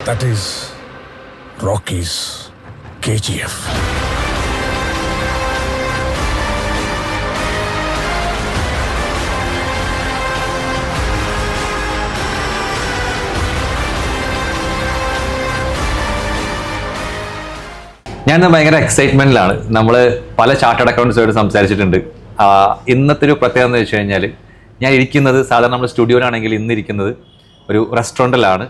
That is Rocky's KGF. ഞാൻ ഭയങ്കര എക്സൈറ്റ്മെന്റിലാണ്. നമ്മൾ പല ചാർട്ടേഡ് അക്കൗണ്ട്സുമായിട്ട് സംസാരിച്ചിട്ടുണ്ട്. ഇന്നത്തെ ഒരു പ്രത്യേകത എന്ന് വെച്ച് കഴിഞ്ഞാൽ ഞാൻ ഇരിക്കുന്നത് സാധാരണ നമ്മൾ സ്റ്റുഡിയോയിലാണെങ്കിൽ ഇന്നിരിക്കുന്നത് ഒരു റെസ്റ്റോറൻറ്റിലാണ്.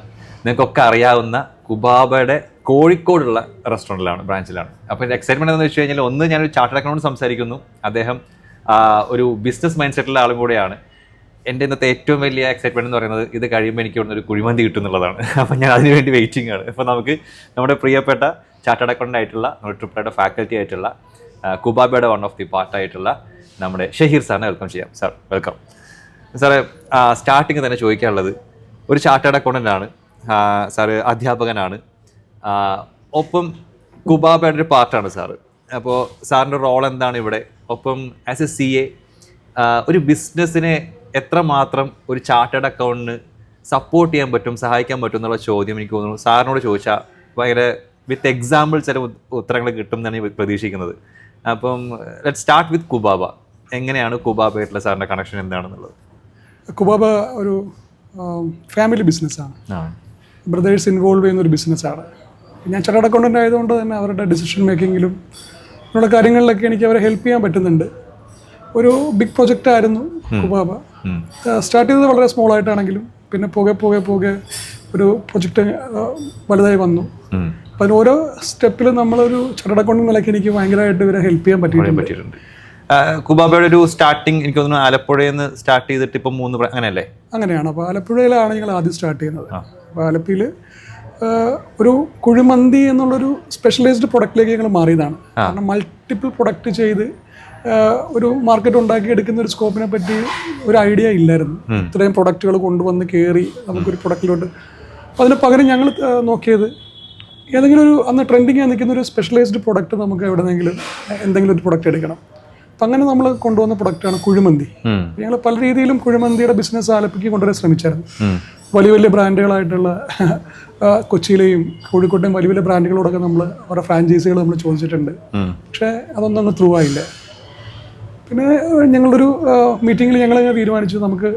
നിങ്ങൾക്കൊക്കെ അറിയാവുന്ന കുബാബയുടെ കോഴിക്കോടുള്ള റെസ്റ്റോറൻറ്റിലാണ്, ബ്രാഞ്ചിലാണ്. അപ്പോൾ എൻ്റെ എക്സൈറ്റ്മെൻറ്റ് എന്ന് വെച്ച് കഴിഞ്ഞാൽ ഒന്ന് ഞാനൊരു ചാർട്ടേഡ് അക്കൗണ്ട് സംസാരിക്കുന്നു. അദ്ദേഹം ഒരു ബിസിനസ് മൈൻഡ് സെറ്റുള്ള ആളും കൂടെയാണ്. എൻ്റെ ഇന്നത്തെ ഏറ്റവും വലിയ എക്സൈറ്റ്മെൻറ്റ് എന്ന് പറയുന്നത് ഇത് കഴിയുമ്പോൾ എനിക്ക് ഇവിടുന്ന് ഒരു കുഴിമന്തി കിട്ടും എന്നുള്ളതാണ്. അപ്പോൾ ഞാൻ അതിന് വേണ്ടി വെയിറ്റിംഗ് ആണ്. അപ്പോൾ നമുക്ക് നമ്മുടെ പ്രിയപ്പെട്ട ചാർട്ടേഡ് അക്കൗണ്ടൻ്റ് ആയിട്ടുള്ള നമ്മുടെ ട്രിപ്പിളുടെ ഫാക്കൽറ്റി ആയിട്ടുള്ള കുബാബയുടെ വൺ ഓഫ് ദി പാർട്ടായിട്ടുള്ള നമ്മുടെ ഷഹീർ സാറിനെ വെൽക്കം ചെയ്യാം. Sir welcome. സാറേ, സ്റ്റാർട്ടിങ് തന്നെ ചോദിക്കാനുള്ളത്, ഒരു ചാർട്ടേഡ് അക്കൗണ്ടൻ്റ് ആണ് സാറ്, അധ്യാപകനാണ്, ഒപ്പം കുബാബയുടെ ഒരു പാർട്ടാണ് സാറ്. അപ്പോൾ സാറിൻ്റെ റോൾ എന്താണ് ഇവിടെ? ഒപ്പം ആസ് എ CA ഒരു ബിസിനസ്സിനെ എത്രമാത്രം ഒരു ചാർട്ടേഡ് അക്കൗണ്ടിന് സപ്പോർട്ട് ചെയ്യാൻ പറ്റും, സഹായിക്കാൻ പറ്റും എന്നുള്ള ചോദ്യം എനിക്ക് തോന്നുന്നു സാറിനോട് ചോദിച്ചാൽ ഭയങ്കര വിത്ത് എക്സാമ്പിൾ ചില ഉത്തരങ്ങൾ കിട്ടും എന്നാണ് ഞാൻ പ്രതീക്ഷിക്കുന്നത്. അപ്പം ലെറ്റ് സ്റ്റാർട്ട് വിത്ത് കുബാബ. എങ്ങനെയാണ് കുബാബയായിട്ടുള്ള സാറിൻ്റെ കണക്ഷൻ എന്താണെന്നുള്ളത്? കുബാബ ഒരു ഫാമിലി ബിസിനസ്സാണ്. ബ്രദേഴ്സ് ഇൻവോൾവ് ചെയ്യുന്നൊരു ബിസിനസ്സാണ്. ഞാൻ ചാർട്ടേഡ് അക്കൗണ്ടൻ്റ് ആയതുകൊണ്ട് തന്നെ അവരുടെ ഡിസിഷൻ മേക്കിങ്ങിലും ഉള്ള കാര്യങ്ങളിലൊക്കെ എനിക്ക് അവരെ ഹെൽപ്പ് ചെയ്യാൻ പറ്റുന്നുണ്ട്. ഒരു ബിഗ് പ്രൊജക്റ്റ് ആയിരുന്നു കുബാബ. സ്റ്റാർട്ട് ചെയ്തത് വളരെ സ്മോൾ ആയിട്ടാണെങ്കിലും പിന്നെ പോകെ ഒരു പ്രൊജക്റ്റ് വലുതായി വന്നു. അപ്പം അതിന് ഓരോ സ്റ്റെപ്പിലും നമ്മളൊരു ചാർട്ടേഡ് അക്കൗണ്ടൻ്റ് നിലയ്ക്ക് എനിക്ക് ഭയങ്കരമായിട്ട് ഇവരെ ഹെൽപ്പ് ചെയ്യാൻ പറ്റിയിട്ടുണ്ട്. കുബാബയുടെ ഒരു സ്റ്റാർട്ടിങ് എനിക്ക് തോന്നുന്നു ആലപ്പുഴയിൽ നിന്ന് സ്റ്റാർട്ട് ചെയ്തിട്ട് ഇപ്പം 3 അങ്ങനെയല്ലേ? അങ്ങനെയാണ്. അപ്പോൾ ആലപ്പുഴയിലാണ് ഞങ്ങൾ ആദ്യം സ്റ്റാർട്ട് ചെയ്യുന്നത്. അപ്പോൾ ആലപ്പുഴയിൽ ഒരു കുഴിമന്തി എന്നുള്ളൊരു സ്പെഷ്യലൈസ്ഡ് പ്രൊഡക്റ്റിലേക്ക് ഞങ്ങൾ മാറിയതാണ്. കാരണം മൾട്ടിപ്പിൾ പ്രൊഡക്റ്റ് ചെയ്ത് ഒരു മാർക്കറ്റ് ഉണ്ടാക്കി എടുക്കുന്ന ഒരു സ്കോപ്പിനെ പറ്റി ഒരു ഐഡിയ ഇല്ലായിരുന്നു. ഇത്രയും പ്രൊഡക്റ്റുകൾ കൊണ്ടുവന്ന് കയറി നമുക്കൊരു പ്രൊഡക്റ്റിലോട്ട്. അപ്പോൾ അതിന് പകരം ഞങ്ങൾ നോക്കിയത് ഏതെങ്കിലും ഒരു അന്ന് ട്രെൻഡിങ് നിൽക്കുന്ന ഒരു സ്പെഷ്യലൈസ്ഡ് പ്രൊഡക്റ്റ് നമുക്ക് എവിടെയെങ്കിലും എന്തെങ്കിലും ഒരു പ്രൊഡക്റ്റ് എടുക്കണം. അപ്പം അങ്ങനെ നമ്മൾ കൊണ്ടുവന്ന പ്രൊഡക്റ്റാണ് കുഴിമന്തി. ഞങ്ങൾ പല രീതിയിലും കുഴിമന്തിയുടെ ബിസിനസ് ആലപ്പിക്ക് കൊണ്ടുവരാൻ ശ്രമിച്ചായിരുന്നു. വലിയ ബ്രാൻഡുകളായിട്ടുള്ള കൊച്ചിയിലെയും കോഴിക്കോട്ടെയും വലിയ ബ്രാൻഡുകളോടൊക്കെ നമ്മൾ അവരുടെ ഫ്രാഞ്ചൈസികൾ നമ്മൾ ചോദിച്ചിട്ടുണ്ട്. പക്ഷേ അതൊന്നും ത്രൂ ആയില്ല. പിന്നെ ഞങ്ങളൊരു മീറ്റിങ്ങിൽ ഞങ്ങൾ തീരുമാനിച്ചു നമുക്ക്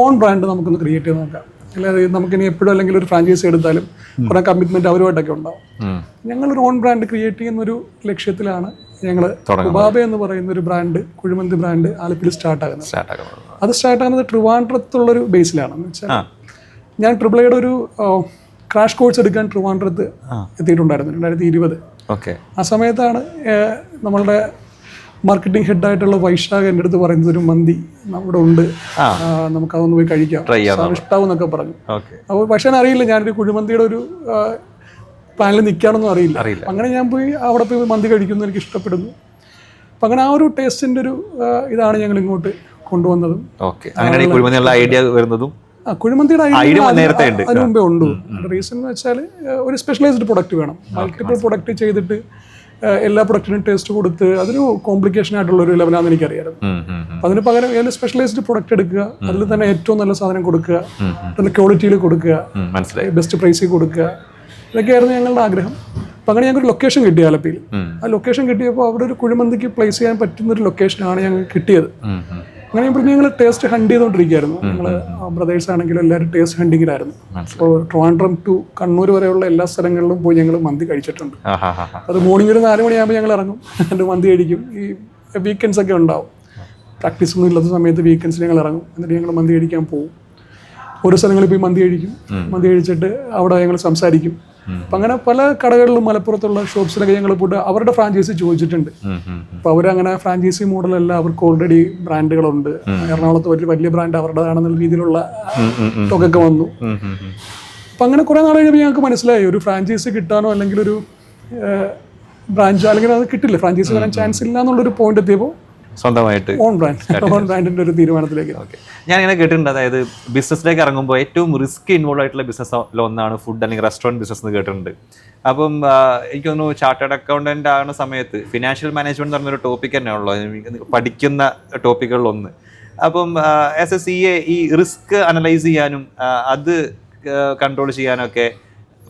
ഓൺ ബ്രാൻഡ് നമുക്കൊന്ന് ക്രിയേറ്റ് ചെയ്ത് നോക്കാം. അല്ലാതെ നമുക്കിനി എപ്പോഴും അല്ലെങ്കിൽ ഒരു ഫ്രാഞ്ചൈസി എടുത്താലും കുറേ കമ്മിറ്റ്മെൻറ്റ് അവരുമായിട്ടൊക്കെ ഉണ്ടാവും. ഞങ്ങളൊരു ഓൺ ബ്രാൻഡ് ക്രിയേറ്റ് ചെയ്യുന്നൊരു ലക്ഷ്യത്തിലാണ് ഞങ്ങൾ കുബാബ എന്ന് പറയുന്ന ഒരു ബ്രാൻഡ്, കുഴിമന്തി ബ്രാൻഡ് ആലപ്പിയിൽ സ്റ്റാർട്ടാകുന്നത്. അത് സ്റ്റാർട്ടാകുന്നത് ട്രിവാൻഡ്രത്തുള്ളൊരു ബേസിലാണ്. എന്ന് വെച്ചാൽ ഞാൻ ട്രിപ്പിളയുടെ ഒരു ക്രാഷ് കോഴ്സ് എടുക്കാൻ ട്രിവാൻഡ്രത്ത് എത്തിയിട്ടുണ്ടായിരുന്നു 2020. ആ സമയത്താണ് നമ്മളുടെ മാർക്കറ്റിംഗ് ഹെഡായിട്ടുള്ള വൈശാഖ് എൻ്റെ അടുത്ത് പറയുന്നത് ഒരു മന്തി നമ്മുടെ ഉണ്ട്, നമുക്കതൊന്ന് പോയി കഴിക്കാം, ഇഷ്ടാവും എന്നൊക്കെ പറഞ്ഞു. അപ്പോൾ പക്ഷേ അറിയില്ല, ഞാനൊരു കുഴിമന്തിയുടെ ഒരു പ്ലാനിൽ നിൽക്കുകയാണെന്നും അറിയില്ല. അങ്ങനെ ഞാൻ പോയി അവിടെ പോയി മന്തി കഴിക്കുന്നു, എനിക്ക് ഇഷ്ടപ്പെടുന്നു. അപ്പം അങ്ങനെ ആ ഒരു ടേസ്റ്റിൻ്റെ ഒരു ഇതാണ് ഞങ്ങൾ ഇങ്ങോട്ട് കൊണ്ടുവന്നതും. കുഴിമന്തിയുടെ ഐഡിയ അതിന് മുമ്പേ ഉണ്ട്. റീസൺ എന്ന് വെച്ചാൽ ഒരു സ്പെഷ്യലൈസ്ഡ് പ്രൊഡക്റ്റ് വേണം. മൾട്ടിപ്പിൾ പ്രൊഡക്റ്റ് ചെയ്തിട്ട് എല്ലാ പ്രൊഡക്റ്റിനും ടേസ്റ്റ് കൊടുത്ത് അതൊരു കോംപ്ലിക്കേഷൻ ആയിട്ടുള്ള ഒരു ലെവലാണെന്ന് എനിക്കറിയാം. അപ്പം അതിന് പകരം ഏതെങ്കിലും സ്പെഷ്യലൈസ്ഡ് പ്രൊഡക്റ്റ് എടുക്കുക, അതിൽ തന്നെ ഏറ്റവും നല്ല സാധനം കൊടുക്കുക, നല്ല ക്വാളിറ്റിയിൽ കൊടുക്കുക, ബെസ്റ്റ് പ്രൈസിൽ കൊടുക്കുക, ഇതൊക്കെയായിരുന്നു ഞങ്ങളുടെ ആഗ്രഹം. അപ്പം അങ്ങനെ ഞങ്ങൾക്ക് ലൊക്കേഷൻ കിട്ടി ആലപ്പിയിൽ. ആ ലൊക്കേഷൻ കിട്ടിയപ്പോൾ അവിടെ ഒരു കുഴിമന്തിക്ക് പ്ലേസ് ചെയ്യാൻ പറ്റുന്നൊരു ലൊക്കേഷനാണ് ഞങ്ങൾക്ക് കിട്ടിയത്. അങ്ങനെ ഞങ്ങൾ ടേസ്റ്റ് ഹണ്ട് ചെയ്തുകൊണ്ടിരിക്കുകയായിരുന്നു. ഞങ്ങൾ ബ്രദേഴ്സ് ആണെങ്കിലും എല്ലാവരും ടേസ്റ്റ് ഹണ്ടിങ്ങിലായിരുന്നു. അപ്പോൾ ട്രിവാൻഡ്രം ടു കണ്ണൂർ വരെയുള്ള എല്ലാ സ്ഥലങ്ങളിലും പോയി ഞങ്ങൾ മന്തി കഴിച്ചിട്ടുണ്ട്. അത് മോർണിംഗ് ഒരു 4 മണിയാകുമ്പോൾ ഞങ്ങൾ ഇറങ്ങും, എന്നിട്ട് മന്തി കഴിക്കും. ഈ വീക്കെൻഡ്സ് ഒക്കെ ഉണ്ടാവും, പ്രാക്ടീസ് ഒന്നും ഇല്ലാത്ത സമയത്ത് വീക്കെൻഡ്സിൽ ഞങ്ങൾ ഇറങ്ങും. എന്നിട്ട് ഞങ്ങൾ മന്തി കഴിക്കാൻ പോകും. ഓരോ സ്ഥലങ്ങളിൽ പോയി മന്തി കഴിക്കും. മന്തി കഴിച്ചിട്ട് അവിടെ ഞങ്ങൾ സംസാരിക്കും. അപ്പം അങ്ങനെ പല കടകളിലും മലപ്പുറത്തുള്ള ഷോപ്സിലൊക്കെ ഞങ്ങൾ പോയിട്ട് അവരുടെ ഫ്രാഞ്ചൈസി ചോദിച്ചിട്ടുണ്ട്. അപ്പോൾ അവരങ്ങനെ ഫ്രാഞ്ചൈസി മോഡലല്ല, അവർക്ക് ഓൾറെഡി ബ്രാൻഡുകളുണ്ട്. എറണാകുളത്ത് വലിയ ബ്രാൻഡ് അവരുടേതാണെന്നുള്ള രീതിയിലുള്ള ടോക്കൊക്കെ വന്നു. അപ്പം അങ്ങനെ കുറേ നാൾ കഴിയുമ്പോൾ ഞങ്ങൾക്ക് മനസ്സിലായി ഒരു ഫ്രാഞ്ചൈസി കിട്ടാനോ അല്ലെങ്കിൽ ഒരു ബ്രാഞ്ചോ അല്ലെങ്കിൽ അത് കിട്ടില്ല, ഫ്രാഞ്ചൈസി വരാൻ ചാൻസ് ഇല്ല എന്നുള്ളൊരു പോയിന്റ് എത്തിയപ്പോൾ സ്വന്തമായിട്ട് ഓൺ ബ്രാൻഡിന്റെ ഒരു തീരുമാനത്തിലേക്ക്. ഞാൻ ഇങ്ങനെ കേട്ടിട്ടുണ്ട്, അതായത് ബിസിനസ്സിലേക്ക് ഇറങ്ങുമ്പോൾ ഏറ്റവും റിസ്ക് ഇൻവോൾവ് ആയിട്ടുള്ള ബിസിനസ് ഒന്നാണ് ഫുഡ് അല്ലെങ്കിൽ റെസ്റ്റോറൻറ്റ് ബിസിനസ് എന്ന് കേട്ടിട്ടുണ്ട്. അപ്പം എനിക്ക് തോന്നുന്നു ചാർട്ടേഡ് അക്കൗണ്ടൻ്റ് ആകുന്ന സമയത്ത് ഫിനാൻഷ്യൽ മാനേജ്മെന്റ് എന്ന് പറഞ്ഞൊരു ടോപ്പിക് തന്നെയാണല്ലോ പഠിക്കുന്ന ടോപ്പിക്കുകളിലൊന്ന്. അപ്പം ആസ് എ CA ഈ റിസ്ക് അനലൈസ് ചെയ്യാനും അത് കൺട്രോൾ ചെയ്യാനൊക്കെ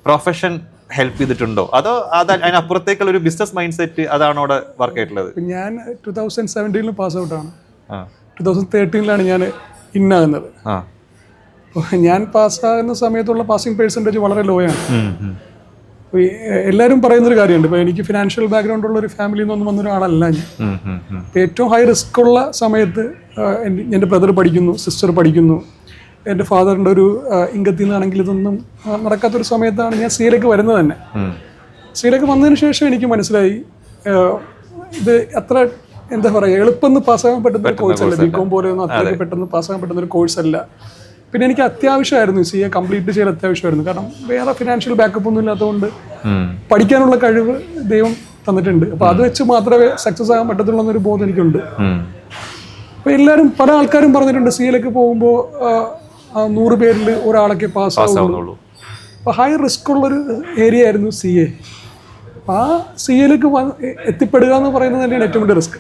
പ്രൊഫഷൻ ഹെൽപ്പ് ചെയ്തിട്ടുണ്ടോ, അതോ അതിനപ്പുറത്തേക്കുള്ള ഒരു ബിസിനസ് മൈൻഡ് സെറ്റ് അതാണോ അവിടെ വർക്ക് ആയിട്ടുള്ളത്? ഞാൻ 2017 പാസ് ഔട്ടാണ്. 2013 ഞാൻ ഇന്നാകുന്നത്. ഞാൻ പാസ്സാകുന്ന സമയത്തുള്ള പാസിംഗ് പെർസെൻറ്റേജ് വളരെ ലോ ആണ്. എല്ലാവരും പറയുന്നൊരു കാര്യമുണ്ട്, ഇപ്പോൾ എനിക്ക് ഫിനാൻഷ്യൽ ബാക്ക്ഗ്രൗണ്ട് ഉള്ള ഒരു ഫാമിലിയിൽ നിന്നൊന്നും വന്നൊരാളല്ല ഞാൻ. ഏറ്റവും ഹൈ റിസ്ക് ഉള്ള സമയത്ത് എൻ്റെ ബ്രദർ പഠിക്കുന്നു, സിസ്റ്റർ പഠിക്കുന്നു, എൻ്റെ ഫാദറിൻ്റെ ഒരു ഇംഗത്തിൽ നിന്നാണെങ്കിൽ ഇതൊന്നും നടക്കാത്തൊരു സമയത്താണ് ഞാൻ സിയിലേക്ക് വരുന്നത് തന്നെ. സിയിലേക്ക് വന്നതിന് ശേഷം എനിക്ക് മനസ്സിലായി ഇത് അത്ര എന്താ പറയുക എളുപ്പം പാസ്സാകാൻ പറ്റുന്ന ഒരു കോഴ്സല്ല. ബികോം പോലെയൊന്നും അത്രയ്ക്ക് പെട്ടെന്ന് പാസ്സാകാൻ പറ്റുന്ന ഒരു കോഴ്സല്ല. പിന്നെ എനിക്ക് അത്യാവശ്യമായിരുന്നു സി എ കംപ്ലീറ്റ് ചെയ്യാൻ അത്യാവശ്യമായിരുന്നു. കാരണം വേറെ ഫിനാൻഷ്യൽ ബാക്കപ്പ് ഒന്നും ഇല്ലാത്തതുകൊണ്ട് പഠിക്കാനുള്ള കഴിവ് ദൈവം തന്നിട്ടുണ്ട്. അപ്പോൾ അത് വെച്ച് മാത്രമേ സക്സസ് ആകാൻ പറ്റത്തുള്ളൂ എന്നൊരു ബോധം എനിക്കുണ്ട്. അപ്പോൾ എല്ലാവരും പല ആൾക്കാരും പറഞ്ഞിട്ടുണ്ട് സി എയിലേക്ക് പോകുമ്പോൾ 100 പേരിൽ ഒരാളൊക്കെ പാസ്സാവുള്ളൂ. അപ്പോൾ ഹൈ റിസ്ക് ഉള്ളൊരു ഏരിയ ആയിരുന്നു സി എ. അപ്പോൾ ആ സി എയിലേക്ക് എത്തിപ്പെടുക എന്ന് പറയുന്നത് തന്നെയാണ് ഏറ്റവും വലിയ റിസ്ക്.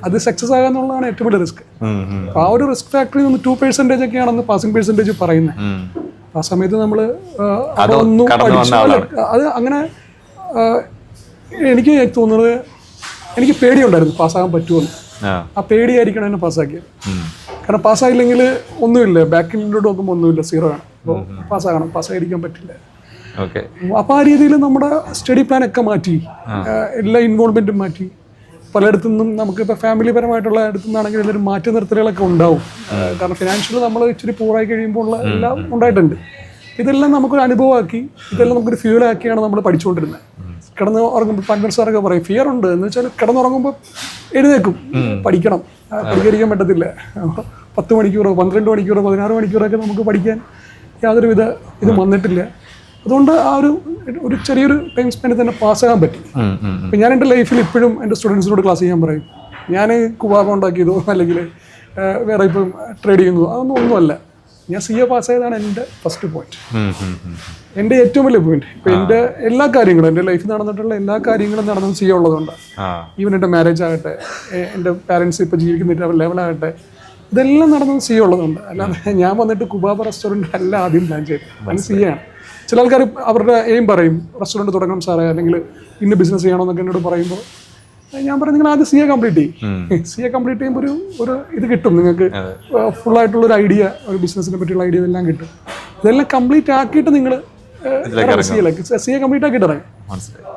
അത് സക്സസ് ആകുക എന്നുള്ളതാണ് ഏറ്റവും വലിയ റിസ്ക്. അപ്പോൾ ആ ഒരു റിസ്ക് ഫാക്ടറി 2% ഒക്കെയാണെന്ന് പാസിംഗ് പെർസെൻറ്റേജ് പറയുന്നത്. ആ സമയത്ത് നമ്മൾ അതൊന്നും അത് അങ്ങനെ എനിക്ക് തോന്നുന്നത് എനിക്ക് പേടിയുണ്ടായിരുന്നു പാസ്സാകാൻ പറ്റുമെന്ന്. ആ പേടിയായിരിക്കണം എന്നെ പാസ്സാക്കിയത്. കാരണം പാസ്സായില്ലെങ്കിൽ ഒന്നുമില്ല, ബാക്കിലോട്ട് നോക്കുമ്പോൾ ഒന്നുമില്ല, 0 ആണ്. അപ്പോൾ പാസ്സാകണം, പാസ്സായിരിക്കാൻ പറ്റില്ല. അപ്പോൾ ആ രീതിയിൽ നമ്മുടെ സ്റ്റഡി പ്ലാൻ ഒക്കെ മാറ്റി, എല്ലാ ഇൻവോൾവ്മെൻറ്റും മാറ്റി. പലയിടത്തു നിന്നും നമുക്കിപ്പോൾ ഫാമിലി പരമായിട്ടുള്ള ഇടത്തു നിന്നാണെങ്കിൽ എല്ലാവരും മാറ്റി നിർത്തലുകളൊക്കെ ഉണ്ടാവും. കാരണം ഫിനാൻഷ്യലി നമ്മൾ ഇച്ചിരി പൂറായി കഴിയുമ്പോൾ ഉള്ള എല്ലാം ഉണ്ടായിട്ടുണ്ട്. ഇതെല്ലാം നമുക്കൊരു അനുഭവമാക്കി, ഇതെല്ലാം നമുക്കൊരു ഫ്യൂലാക്കിയാണ് നമ്മൾ പഠിച്ചുകൊണ്ടിരുന്നത്. കിടന്ന് ഉറങ്ങുമ്പോൾ പൻവർ സാറൊക്കെ പറയും ഫിയർ ഉണ്ട് എന്ന് വെച്ചാൽ കിടന്നുറങ്ങുമ്പോൾ എഴുന്നേക്കും, പഠിക്കണം, പഠിക്കാതിരിക്കാൻ പറ്റത്തില്ല. 10 മണിക്കൂറോ 12 മണിക്കൂറോ 16 മണിക്കൂറൊക്കെ നമുക്ക് പഠിക്കാൻ യാതൊരുവിധ ഇതും വന്നിട്ടില്ല. അതുകൊണ്ട് ആ ഒരു ചെറിയൊരു ടൈം സ്പെൻഡ് തന്നെ പാസ്സാകാൻ പറ്റി. അപ്പം ഞാൻ എൻ്റെ ലൈഫിൽ ഇപ്പോഴും എൻ്റെ സ്റ്റുഡൻസിനോട് ക്ലാസ് ചെയ്യാൻ പറയും, ഞാൻ കുബാബ ഉണ്ടാക്കിയതോ അല്ലെങ്കിൽ വേറെ ഇപ്പം ട്രേഡ് ചെയ്യുന്നതോ അതൊന്നും ഒന്നുമല്ല. ഞാൻ സി എ പാസ്സായതാണ് എൻ്റെ ഫസ്റ്റ് പോയിന്റ്, എൻ്റെ ഏറ്റവും വലിയ പോയിന്റ്. ഇപ്പം എൻ്റെ എല്ലാ കാര്യങ്ങളും എൻ്റെ ലൈഫിൽ നടന്നിട്ടുള്ള എല്ലാ കാര്യങ്ങളും നടന്നത് സി എ ഉള്ളതുകൊണ്ടാണ്. ഈവൻ എൻ്റെ മാരേജ് ആകട്ടെ, എൻ്റെ പാരൻസ് ഇപ്പോൾ ജീവിക്കുന്ന ലെവലാകട്ടെ, ഇതെല്ലാം നടന്നത് സി എ ഉള്ളതുകൊണ്ട്. അല്ലാതെ ഞാൻ വന്നിട്ട് കുബാബ റെസ്റ്റോറൻറ്റ് അല്ല ആദ്യം പ്ലാൻ ചെയ്തത്, അത് സി എ ആണ്. ചില ആൾക്കാർ അവരുടെ എയിം പറയും റെസ്റ്റോറൻറ്റ് തുടങ്ങണം സാറേ, അല്ലെങ്കിൽ ഇന്ന് ബിസിനസ് ചെയ്യണമെന്നൊക്കെ എന്നോട് പറയുമ്പോൾ ഞാൻ പറയും നിങ്ങൾ ആദ്യം സി എ കംപ്ലീറ്റ് ചെയ്യും. സി എ കംപ്ലീറ്റ് ചെയ്യുമ്പോൾ ഒരു ഇത് കിട്ടും നിങ്ങൾക്ക്, ഫുള്ളായിട്ടുള്ളൊരു ഐഡിയ, ഒരു ബിസിനസ്സിനെ പറ്റിയുള്ള ഐഡിയ ഇതെല്ലാം കിട്ടും. ഇതെല്ലാം കംപ്ലീറ്റ് ആക്കിയിട്ട് നിങ്ങൾ സി എ കംപ്ലീറ്റ് ആക്കിയിട്ട് ഇറങ്ങി.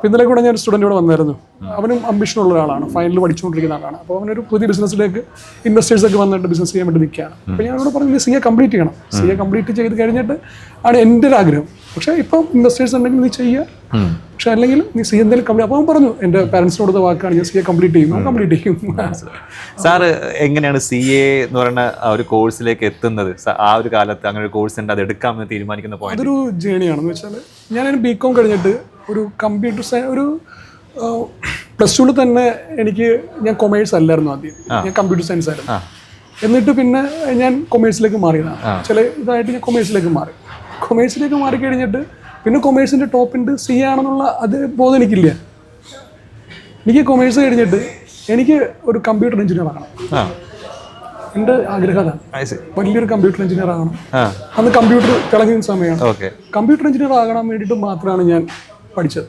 ഇന്നലെ കൂടെ ഞാൻ സ്റ്റുഡൻ്റ് ഇവിടെ വന്നായിരുന്നു. അവനും അംബിഷൻ ഉള്ള ഒരാളാണ്, ഫൈനൽ പഠിച്ചുകൊണ്ടിരിക്കുന്ന ആളാണ്. അപ്പോൾ അവനൊരു പുതിയ ബിസിനസ്സിലേക്ക് ഇൻവെസ്റ്റേഴ്സൊക്കെ വന്നിട്ട് ബിസിനസ് ചെയ്യാൻ വേണ്ടി നിൽക്കുകയാണ്. അപ്പോൾ ഞാനോട് പറഞ്ഞു സി എ കംപ്ലീറ്റ് ചെയ്യണം, സി എ കംപ്ലീറ്റ് ചെയ്ത് കഴിഞ്ഞിട്ട് ആണ് എൻ്റെ ഒരു ആഗ്രഹം. പക്ഷേ ഇപ്പം ഇൻവെസ്റ്റേഴ്സ് ഉണ്ടെങ്കിൽ നീ ചെയ്യുക, പക്ഷെ അല്ലെങ്കിൽ നീ സി എന്തെങ്കിലും കംപ്ലീറ്റ്. അപ്പോൾ അവൻ പറഞ്ഞു എൻ്റെ പാരൻസിനോട് വാക്കാണ് ഞാൻ സി എ കംപ്ലീറ്റ് ചെയ്യും, കംപ്ലീറ്റ് ചെയ്യും. സാറ് എങ്ങനെയാണ് സി എ എന്ന് പറയുന്ന ഒരു കോഴ്സിലേക്ക് എത്തുന്നത്? ആ ഒരു കാലത്ത് അങ്ങനെ ഒരു കോഴ്സ് ഉണ്ട്, അത് എടുക്കാമെന്ന് തീരുമാനിക്കുന്ന പോയിന്റ് അതൊരു ജേണിയാണെന്ന് വെച്ചാൽ ഞാനൊരു ബികോം കഴിഞ്ഞിട്ട് ഒരു കമ്പ്യൂട്ടർ സയൻസ് ഒരു +2 തന്നെ ഞാൻ കൊമേഴ്സ് അല്ലായിരുന്നു ആദ്യം, ഞാൻ കമ്പ്യൂട്ടർ സയൻസ് ആയിരുന്നു. എന്നിട്ട് പിന്നെ ഞാൻ കൊമേഴ്സിലേക്ക് മാറിയതാണ്. ചില ഇതായിട്ട് ഞാൻ കൊമേഴ്സിലേക്ക് മാറി. കൊമേഴ്സിലേക്ക് മാറിക്കഴിഞ്ഞിട്ട് പിന്നെ കൊമേഴ്സിൻ്റെ ടോപ്പിൻ്റെ സി ആണെന്നുള്ള അത് ബോധം എനിക്കില്ല. എനിക്ക് കൊമേഴ്സ് കഴിഞ്ഞിട്ട് എനിക്ക് ഒരു കമ്പ്യൂട്ടർ എഞ്ചിനീയർ ആകണം, എൻ്റെ ആഗ്രഹം അതാണ്. വലിയൊരു കമ്പ്യൂട്ടർ എഞ്ചിനീയർ ആകണം. അന്ന് കമ്പ്യൂട്ടർ തിളങ്ങുന്ന സമയമാണ്. കമ്പ്യൂട്ടർ എഞ്ചിനീയർ ആകാൻ വേണ്ടിയിട്ട് മാത്രമാണ് ഞാൻ പഠിച്ചത്.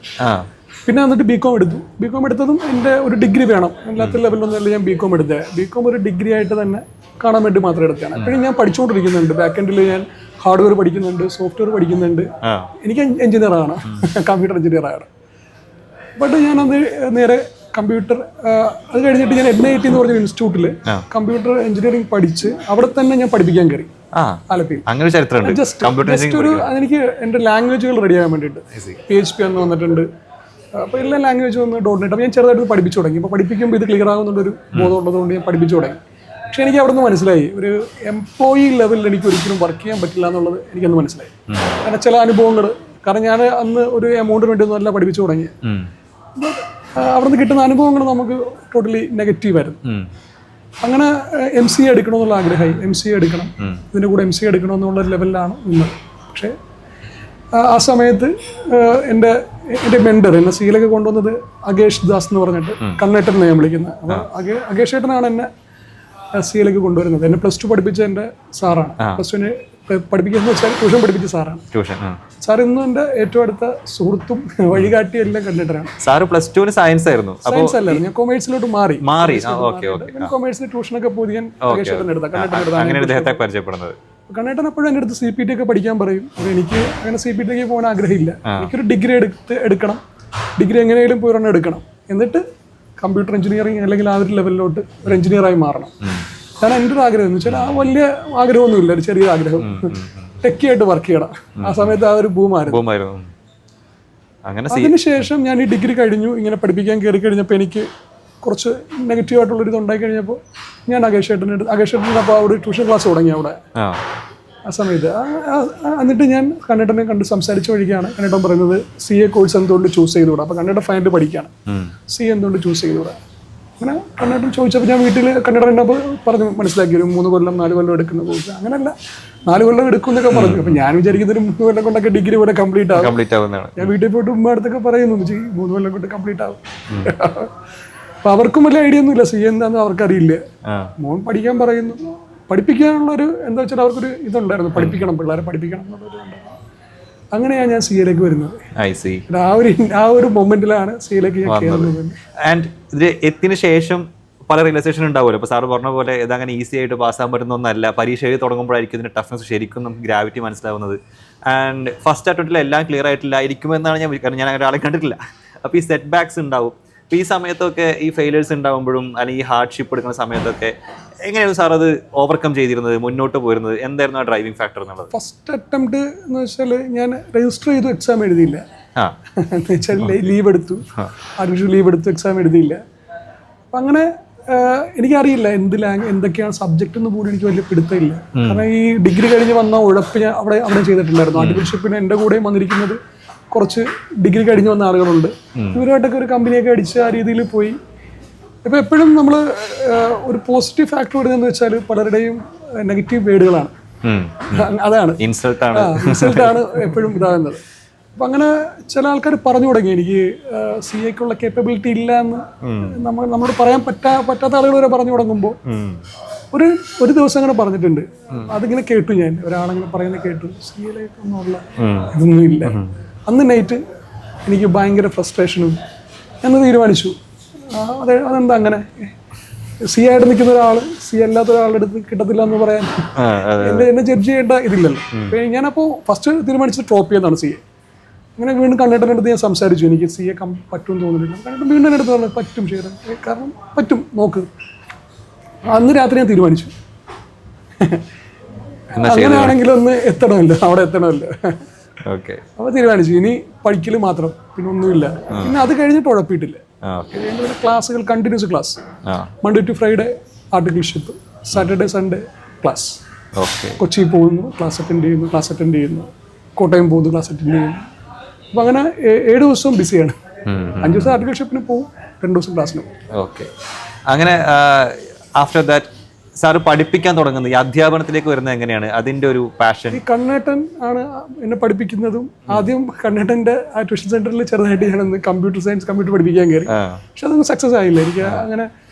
പിന്നെ എന്നിട്ട് ബികോം എടുത്തു. ബികോം എടുത്തതും എൻ്റെ ഒരു ഡിഗ്രി വേണം, എല്ലാത്ത ലെവലിലൊന്നുമല്ല ഞാൻ ബികോം എടുത്തത്. ബികോം ഒരു ഡിഗ്രി ആയിട്ട് തന്നെ കാണാൻ വേണ്ടി മാത്രം എടുക്കുകയാണ്. അപ്പോഴും ഞാൻ പഠിച്ചുകൊണ്ടിരിക്കുന്നുണ്ട്. ബാക്ക് എൻഡിൽ ഞാൻ ഹാർഡ്വെയർ പഠിക്കുന്നുണ്ട്, സോഫ്റ്റ്വെയർ പഠിക്കുന്നുണ്ട്. എനിക്ക് എഞ്ചിനീയർ ആകണം, കമ്പ്യൂട്ടർ എഞ്ചിനീയർ ആകണം. ബട്ട് ഞാനത് നേരെ കമ്പ്യൂട്ടർ അത് കഴിഞ്ഞിട്ട് ഞാൻ NIT എന്ന് പറഞ്ഞ ഇൻസ്റ്റിറ്റ്യൂട്ടിൽ കമ്പ്യൂട്ടർ എഞ്ചിനീയറിംഗ് പഠിച്ച് അവിടെ തന്നെ ഞാൻ പഠിപ്പിക്കാൻ കയറി ആലപ്പിയിൽ. ജസ്റ്റ് ഒരു എനിക്ക് എൻ്റെ ലാംഗ്വേജുകൾ റെഡി ആകാൻ വേണ്ടിയിട്ട് PHP അന്ന് വന്നിട്ടുണ്ട്. അപ്പോൾ എല്ലാ ലാംഗ്വേജും ഒന്ന് .NET അപ്പോൾ ഞാൻ ചെറുതായിട്ട് പഠിപ്പിച്ചു തുടങ്ങി. അപ്പോൾ പഠിപ്പിക്കുമ്പോൾ ഇത് ക്ലിയർ ആകുന്നുള്ളൊരു ബോധം ഉള്ളതുകൊണ്ട് ഞാൻ പഠിപ്പിച്ചു തുടങ്ങി. പക്ഷേ എനിക്ക് അവിടെ നിന്ന് മനസ്സിലായി ഒരു എംപ്ലോയി ലെവലിൽ എനിക്ക് ഒരിക്കലും വർക്ക് ചെയ്യാൻ പറ്റില്ല എന്നുള്ളത് എനിക്കന്ന് മനസ്സിലായി. കാരണം ചില അനുഭവങ്ങൾ, കാരണം ഞാൻ അന്ന് ഒരു എമൗണ്ടിന് വേണ്ടി ഒന്നും അല്ല പഠിപ്പിച്ചു തുടങ്ങി. അവിടെ നിന്ന് കിട്ടുന്ന അനുഭവങ്ങൾ നമുക്ക് ടോട്ടലി നെഗറ്റീവായിരുന്നു. അങ്ങനെ MCA എടുക്കണമെന്നുള്ള ആഗ്രഹമായി. MCA എടുക്കണം, ഇതിൻ്റെ കൂടെ MCA എടുക്കണമെന്നുള്ള ലെവലിലാണ് നിന്നത്. പക്ഷേ ആ സമയത്ത് എൻ്റെ മെൻറ്റർ എന്നെ സിയിലേക്ക് കൊണ്ടുവന്നത് അഗേഷ് ദാസ് എന്ന് പറഞ്ഞിട്ട്, കണ്ണേട്ടൻ ഞാൻ വിളിക്കുന്നത്. അപ്പോൾ അഗേഷ് ഏട്ടനാണ് എന്നെ സിയിലേക്ക് കൊണ്ടുവരുന്നത്. എന്നെ +2 പഠിപ്പിച്ച എൻ്റെ സാറാണ്. +2 പഠിപ്പിക്കുകയെന്ന് വെച്ചാൽ ട്യൂഷൻ പഠിപ്പിച്ച സാറാണ്. ട്യൂഷൻ സാർ ഇന്നും എൻ്റെ ഏറ്റവും അടുത്ത സുഹൃത്തും വഴികാട്ടിയും എല്ലാം കണ്ടിട്ടാണ്. സാറ് +2 സയൻസ് ആയിരുന്നു. സയൻസ് അല്ലായിരുന്നു, ഞാൻ കൊമേഴ്സിലോട്ട് മാറി. കൊമേഴ്സിന് ട്യൂഷനൊക്കെ പോയി ഞാൻ അങ്ങനെ ഇദ്ദേഹത്തെ പരിചയപ്പെടുന്നത്. കണ്ണേട്ടൻ എപ്പോഴും എൻ്റെ അടുത്ത് CPT ഒക്കെ പഠിക്കാൻ പറയും. അപ്പോൾ എനിക്ക് അങ്ങനെ CPT ഒക്കെ പോകാൻ ആഗ്രഹമില്ല. എനിക്കൊരു ഡിഗ്രി എടുക്കണം, ഡിഗ്രി എങ്ങനെയെങ്കിലും പോയി ഒരെണ്ണം എടുക്കണം, എന്നിട്ട് കമ്പ്യൂട്ടർ എഞ്ചിനീയറിംഗ് അല്ലെങ്കിൽ ആ ഒരു ലെവലിലോട്ട് ഒരു എഞ്ചിനീയറായി മാറണം. കാരണം എൻ്റെ ഒരു ആഗ്രഹം എന്ന് വെച്ചാൽ ആ വലിയ ആഗ്രഹമൊന്നുമില്ല, ഒരു ചെറിയ ആഗ്രഹം, ടെക്കിയായിട്ട് വർക്ക് ചെയ്യണം. ആ സമയത്ത് ആ ഒരു ബൂമായിരുന്നു. അതിനുശേഷം ഞാൻ ഈ ഡിഗ്രി കഴിഞ്ഞു, ഇങ്ങനെ പഠിപ്പിക്കാൻ കയറി കഴിഞ്ഞപ്പോൾ എനിക്ക് കുറച്ച് നെഗറ്റീവായിട്ടുള്ളൊരു ഇതുണ്ടായി കഴിഞ്ഞപ്പോൾ ഞാൻ അകേഷ് ചേട്ടൻ്റെ അപ്പോൾ അവിടെ ട്യൂഷൻ ക്ലാസ് തുടങ്ങി അവിടെ ആ സമയത്ത്. എന്നിട്ട് ഞാൻ കണ്ണേട്ടനെ കണ്ട് സംസാരിച്ച വഴിക്കാണ് കണ്ണേട്ടൻ പറയുന്നത് CA കോഴ്സ് എന്തുകൊണ്ട് ചൂസ് ചെയ്തുകൂടാ, അപ്പോൾ കണ്ണേട്ടൻ ഫൈനൽ പഠിക്കുകയാണ്, CA എന്തുകൊണ്ട് ചൂസ് ചെയ്തുകൂടാ. അങ്ങനെ കണ്ണേട്ടൻ ചോദിച്ചപ്പോൾ ഞാൻ വീട്ടിൽ കണ്ണേട്ടൻ എന്നപ്പോൾ പറഞ്ഞ് മനസ്സിലാക്കി ഒരു 3 കൊല്ലം 4 കൊല്ലം എടുക്കുന്ന കോഴ്സ്. അങ്ങനെയല്ല, 4 കൊല്ലം എടുക്കും എന്നൊക്കെ പറഞ്ഞു. അപ്പോൾ ഞാൻ വിചാരിക്കുന്ന ഒരു 3 കൊല്ലം കൊണ്ടൊക്കെ ഡിഗ്രി ഇവിടെ കംപ്ലീറ്റ് ആവും. ഞാൻ വീട്ടിൽ പോയിട്ട് ഉമ്മ അടുത്തൊക്കെ പറയുന്നു 3 കൊല്ലം കൊണ്ട് കംപ്ലീറ്റ് ആവും. അപ്പോൾ അവർക്കും വലിയ ഐഡിയ ഒന്നുമില്ല CA എന്താണെന്ന് അവർക്കറിയില്ല. മോൻ പഠിക്കാൻ പറയുന്നു, പഠിപ്പിക്കാനുള്ളൊരു എന്താ വെച്ചാൽ അവർക്കൊരു ഇതുണ്ടായിരുന്നു, പഠിപ്പിക്കണം, പിള്ളേരെ പഠിപ്പിക്കണം എന്നുള്ളൊരു. അങ്ങനെയാണ് ഞാൻ CA വരുന്നത്. ആ ഒരു മൊമെന്റിലാണ് CA ഞാൻ കയറുന്നത്. ആൻഡ് ഇത് എത്തിന് ശേഷം പല റിയലൈസേഷൻ ഉണ്ടാവുമല്ലോ. ഇപ്പോൾ സാറ് പറഞ്ഞ പോലെ ഇതങ്ങനെ ഈസി ആയിട്ട് പാസ്സാകാൻ പറ്റുന്ന ഒന്നല്ല. പരീക്ഷ എഴുതി തുടങ്ങുമ്പോഴായിരിക്കും ഇതിൻ്റെ ടഫ്നെസ് ശരിക്കും നമുക്ക് ഗ്രാവിറ്റി മനസ്സിലാവുന്നത്. ആൻഡ് ഫസ്റ്റ് അറ്റംപ്റ്റിൽ എല്ലാം ക്ലിയർ ആയിട്ടില്ലായിരിക്കുമെന്നാണ് കാരണം ഞാൻ ഒരാളെ കണ്ടിട്ടില്ല. അപ്പോൾ ഈ സെറ്റ് ബാക്സ് ഉണ്ടാവും. അപ്പോൾ ഈ സമയത്തൊക്കെ ഈ ഫെയിലേഴ്സ് ഉണ്ടാകുമ്പോഴും അല്ലെങ്കിൽ ഈ ഹാർഡ്ഷിപ്പ് എടുക്കുന്ന സമയത്തൊക്കെ എങ്ങനെയായിരുന്നു സാർ അത് ഓവർകം ചെയ്തിരുന്നത്, മുന്നോട്ട് പോയിരുന്നത്? എന്തായിരുന്നു ആ ഡ്രൈവിംഗ് ഫാക്ടർ എന്നുള്ളത്? ഫസ്റ്റ് അറ്റംപ്റ്റ് എന്ന് വെച്ചാൽ ഞാൻ രജിസ്റ്റർ ചെയ്തു, എക്സാം എഴുതിയില്ല. എന്ന് വെച്ചാൽ ലീവ് എടുത്തു, അഡ്മിഷൻ ലീവ് എടുത്തു, എക്സാം എഴുതിയില്ല. അപ്പം അങ്ങനെ എനിക്കറിയില്ല എന്തൊക്കെയാണ് സബ്ജക്റ്റ് എന്ന് പോലും എനിക്ക് വലിയ പിടുത്തമില്ല. കാരണം ഈ ഡിഗ്രി കഴിഞ്ഞ് വന്ന ഉഴപ്പ് ഞാൻ അവിടെ ചെയ്തിട്ടുണ്ടായിരുന്നു. ആർട്ടിഫിഷ്യപ്പിന് എൻ്റെ കൂടെയും വന്നിരിക്കുന്നത് കുറച്ച് ഡിഗ്രി കഴിഞ്ഞ് വന്ന ആളുകളുണ്ട്. ഇവരുമായിട്ടൊക്കെ ഒരു കമ്പനിയൊക്കെ അടിച്ച് ആ രീതിയിൽ പോയി. ഇപ്പോൾ എപ്പോഴും നമ്മൾ ഒരു പോസിറ്റീവ് ഫാക്ടർ വരുന്നതെന്ന് വെച്ചാൽ പലരുടെയും നെഗറ്റീവ് വേർഡുകളാണ്. അതാണ് ഇൻസൾട്ടാണ് എപ്പോഴും ഇതാകുന്നത്. അപ്പം അങ്ങനെ ചില ആൾക്കാർ പറഞ്ഞു തുടങ്ങി എനിക്ക് CAക്കുള്ള കേപ്പബിലിറ്റി ഇല്ല എന്ന് നമ്മളോട് പറയാൻ പറ്റാത്ത ആളുകൾ വരെ പറഞ്ഞു തുടങ്ങുമ്പോൾ ഒരു ദിവസം അങ്ങനെ പറഞ്ഞിട്ടുണ്ട്. അതിങ്ങനെ കേട്ടു, ഞാൻ ഒരാളങ്ങനെ പറയുന്നത് കേട്ടു, CAയിലേക്കൊന്നുമുള്ള ഇതൊന്നും ഇല്ല. അന്ന് നൈറ്റ് എനിക്ക് ഭയങ്കര ഫ്രസ്ട്രേഷനും. ഞാൻ തീരുമാനിച്ചു അതെന്താ അങ്ങനെ CA ആയിട്ട് നിൽക്കുന്ന ഒരാൾ CA അല്ലാത്ത ഒരാളുടെ അടുത്ത് കിട്ടത്തില്ല എന്ന് പറയാൻ എന്നെ ജഡ്ജ് ചെയ്യേണ്ട ഇതില്ലല്ലോ. ഞാനപ്പോൾ ഫസ്റ്റ് തീരുമാനിച്ചത് ഡ്രോപ്പ് ചെയ്യുന്നതാണ് CA. അങ്ങനെ വീണ്ടും കണ്ണേട്ടൻ്റെ അടുത്ത് ഞാൻ സംസാരിച്ചു, എനിക്ക് CA പറ്റുമെന്ന് തോന്നുന്നില്ല. കണ്ണേട്ടൻ വീണ്ടും എൻ്റെ അടുത്ത് പറഞ്ഞു പറ്റും ചെയ്യണം, കാരണം പറ്റും, നോക്ക്. അന്ന് രാത്രി ഞാൻ തീരുമാനിച്ചു അങ്ങനെയാണെങ്കിൽ ഒന്ന് അവിടെ എത്തണമല്ലോ. അപ്പോൾ തീരുമാനിച്ചു ഇനി പഠിക്കൽ മാത്രം, പിന്നെ ഒന്നുമില്ല. പിന്നെ അത് കഴിഞ്ഞിട്ട് ഉഴപ്പിയിട്ടില്ല. ക്ലാസ്സുകൾ continuous class, Monday to Friday articleship, Saturday Sunday class. Kochi പോകുന്നു, ക്ലാസ് അറ്റൻഡ് ചെയ്യുന്നു, കോട്ടയം പോകുന്നു, ക്ലാസ് അറ്റൻഡ് ചെയ്യുന്നു. അപ്പോൾ അങ്ങനെ 7 ദിവസവും ബിസിയാണ്. 5 ദിവസം ആർട്ടിക്കിൾഷിപ്പിന് പോകും, 2 ദിവസം ക്ലാസ്സിന് പോകും. ഓക്കെ. അങ്ങനെ ആഫ്റ്റർ ദാറ്റ് സാറ് പഠിപ്പിക്കാൻ തുടങ്ങുന്നത്, ഈ അധ്യാപനത്തിലേക്ക് വരുന്നത് എങ്ങനെയാണ്? അതിൻ്റെ ഒരു പാഷൻ? ഈ കണ്ണേട്ടൻ ആണ് എന്നെ പഠിപ്പിക്കുന്നതും. ആദ്യം കണ്ണേട്ടൻ്റെ ആ ട്യൂഷൻ സെന്ററിൽ ചെറുതായിട്ട് ഞാനൊന്ന് കമ്പ്യൂട്ടർ പഠിപ്പിക്കാൻ കയറി. പക്ഷെ അതൊന്നും സക്സസ് ആയില്ല. എനിക്ക് അങ്ങനെ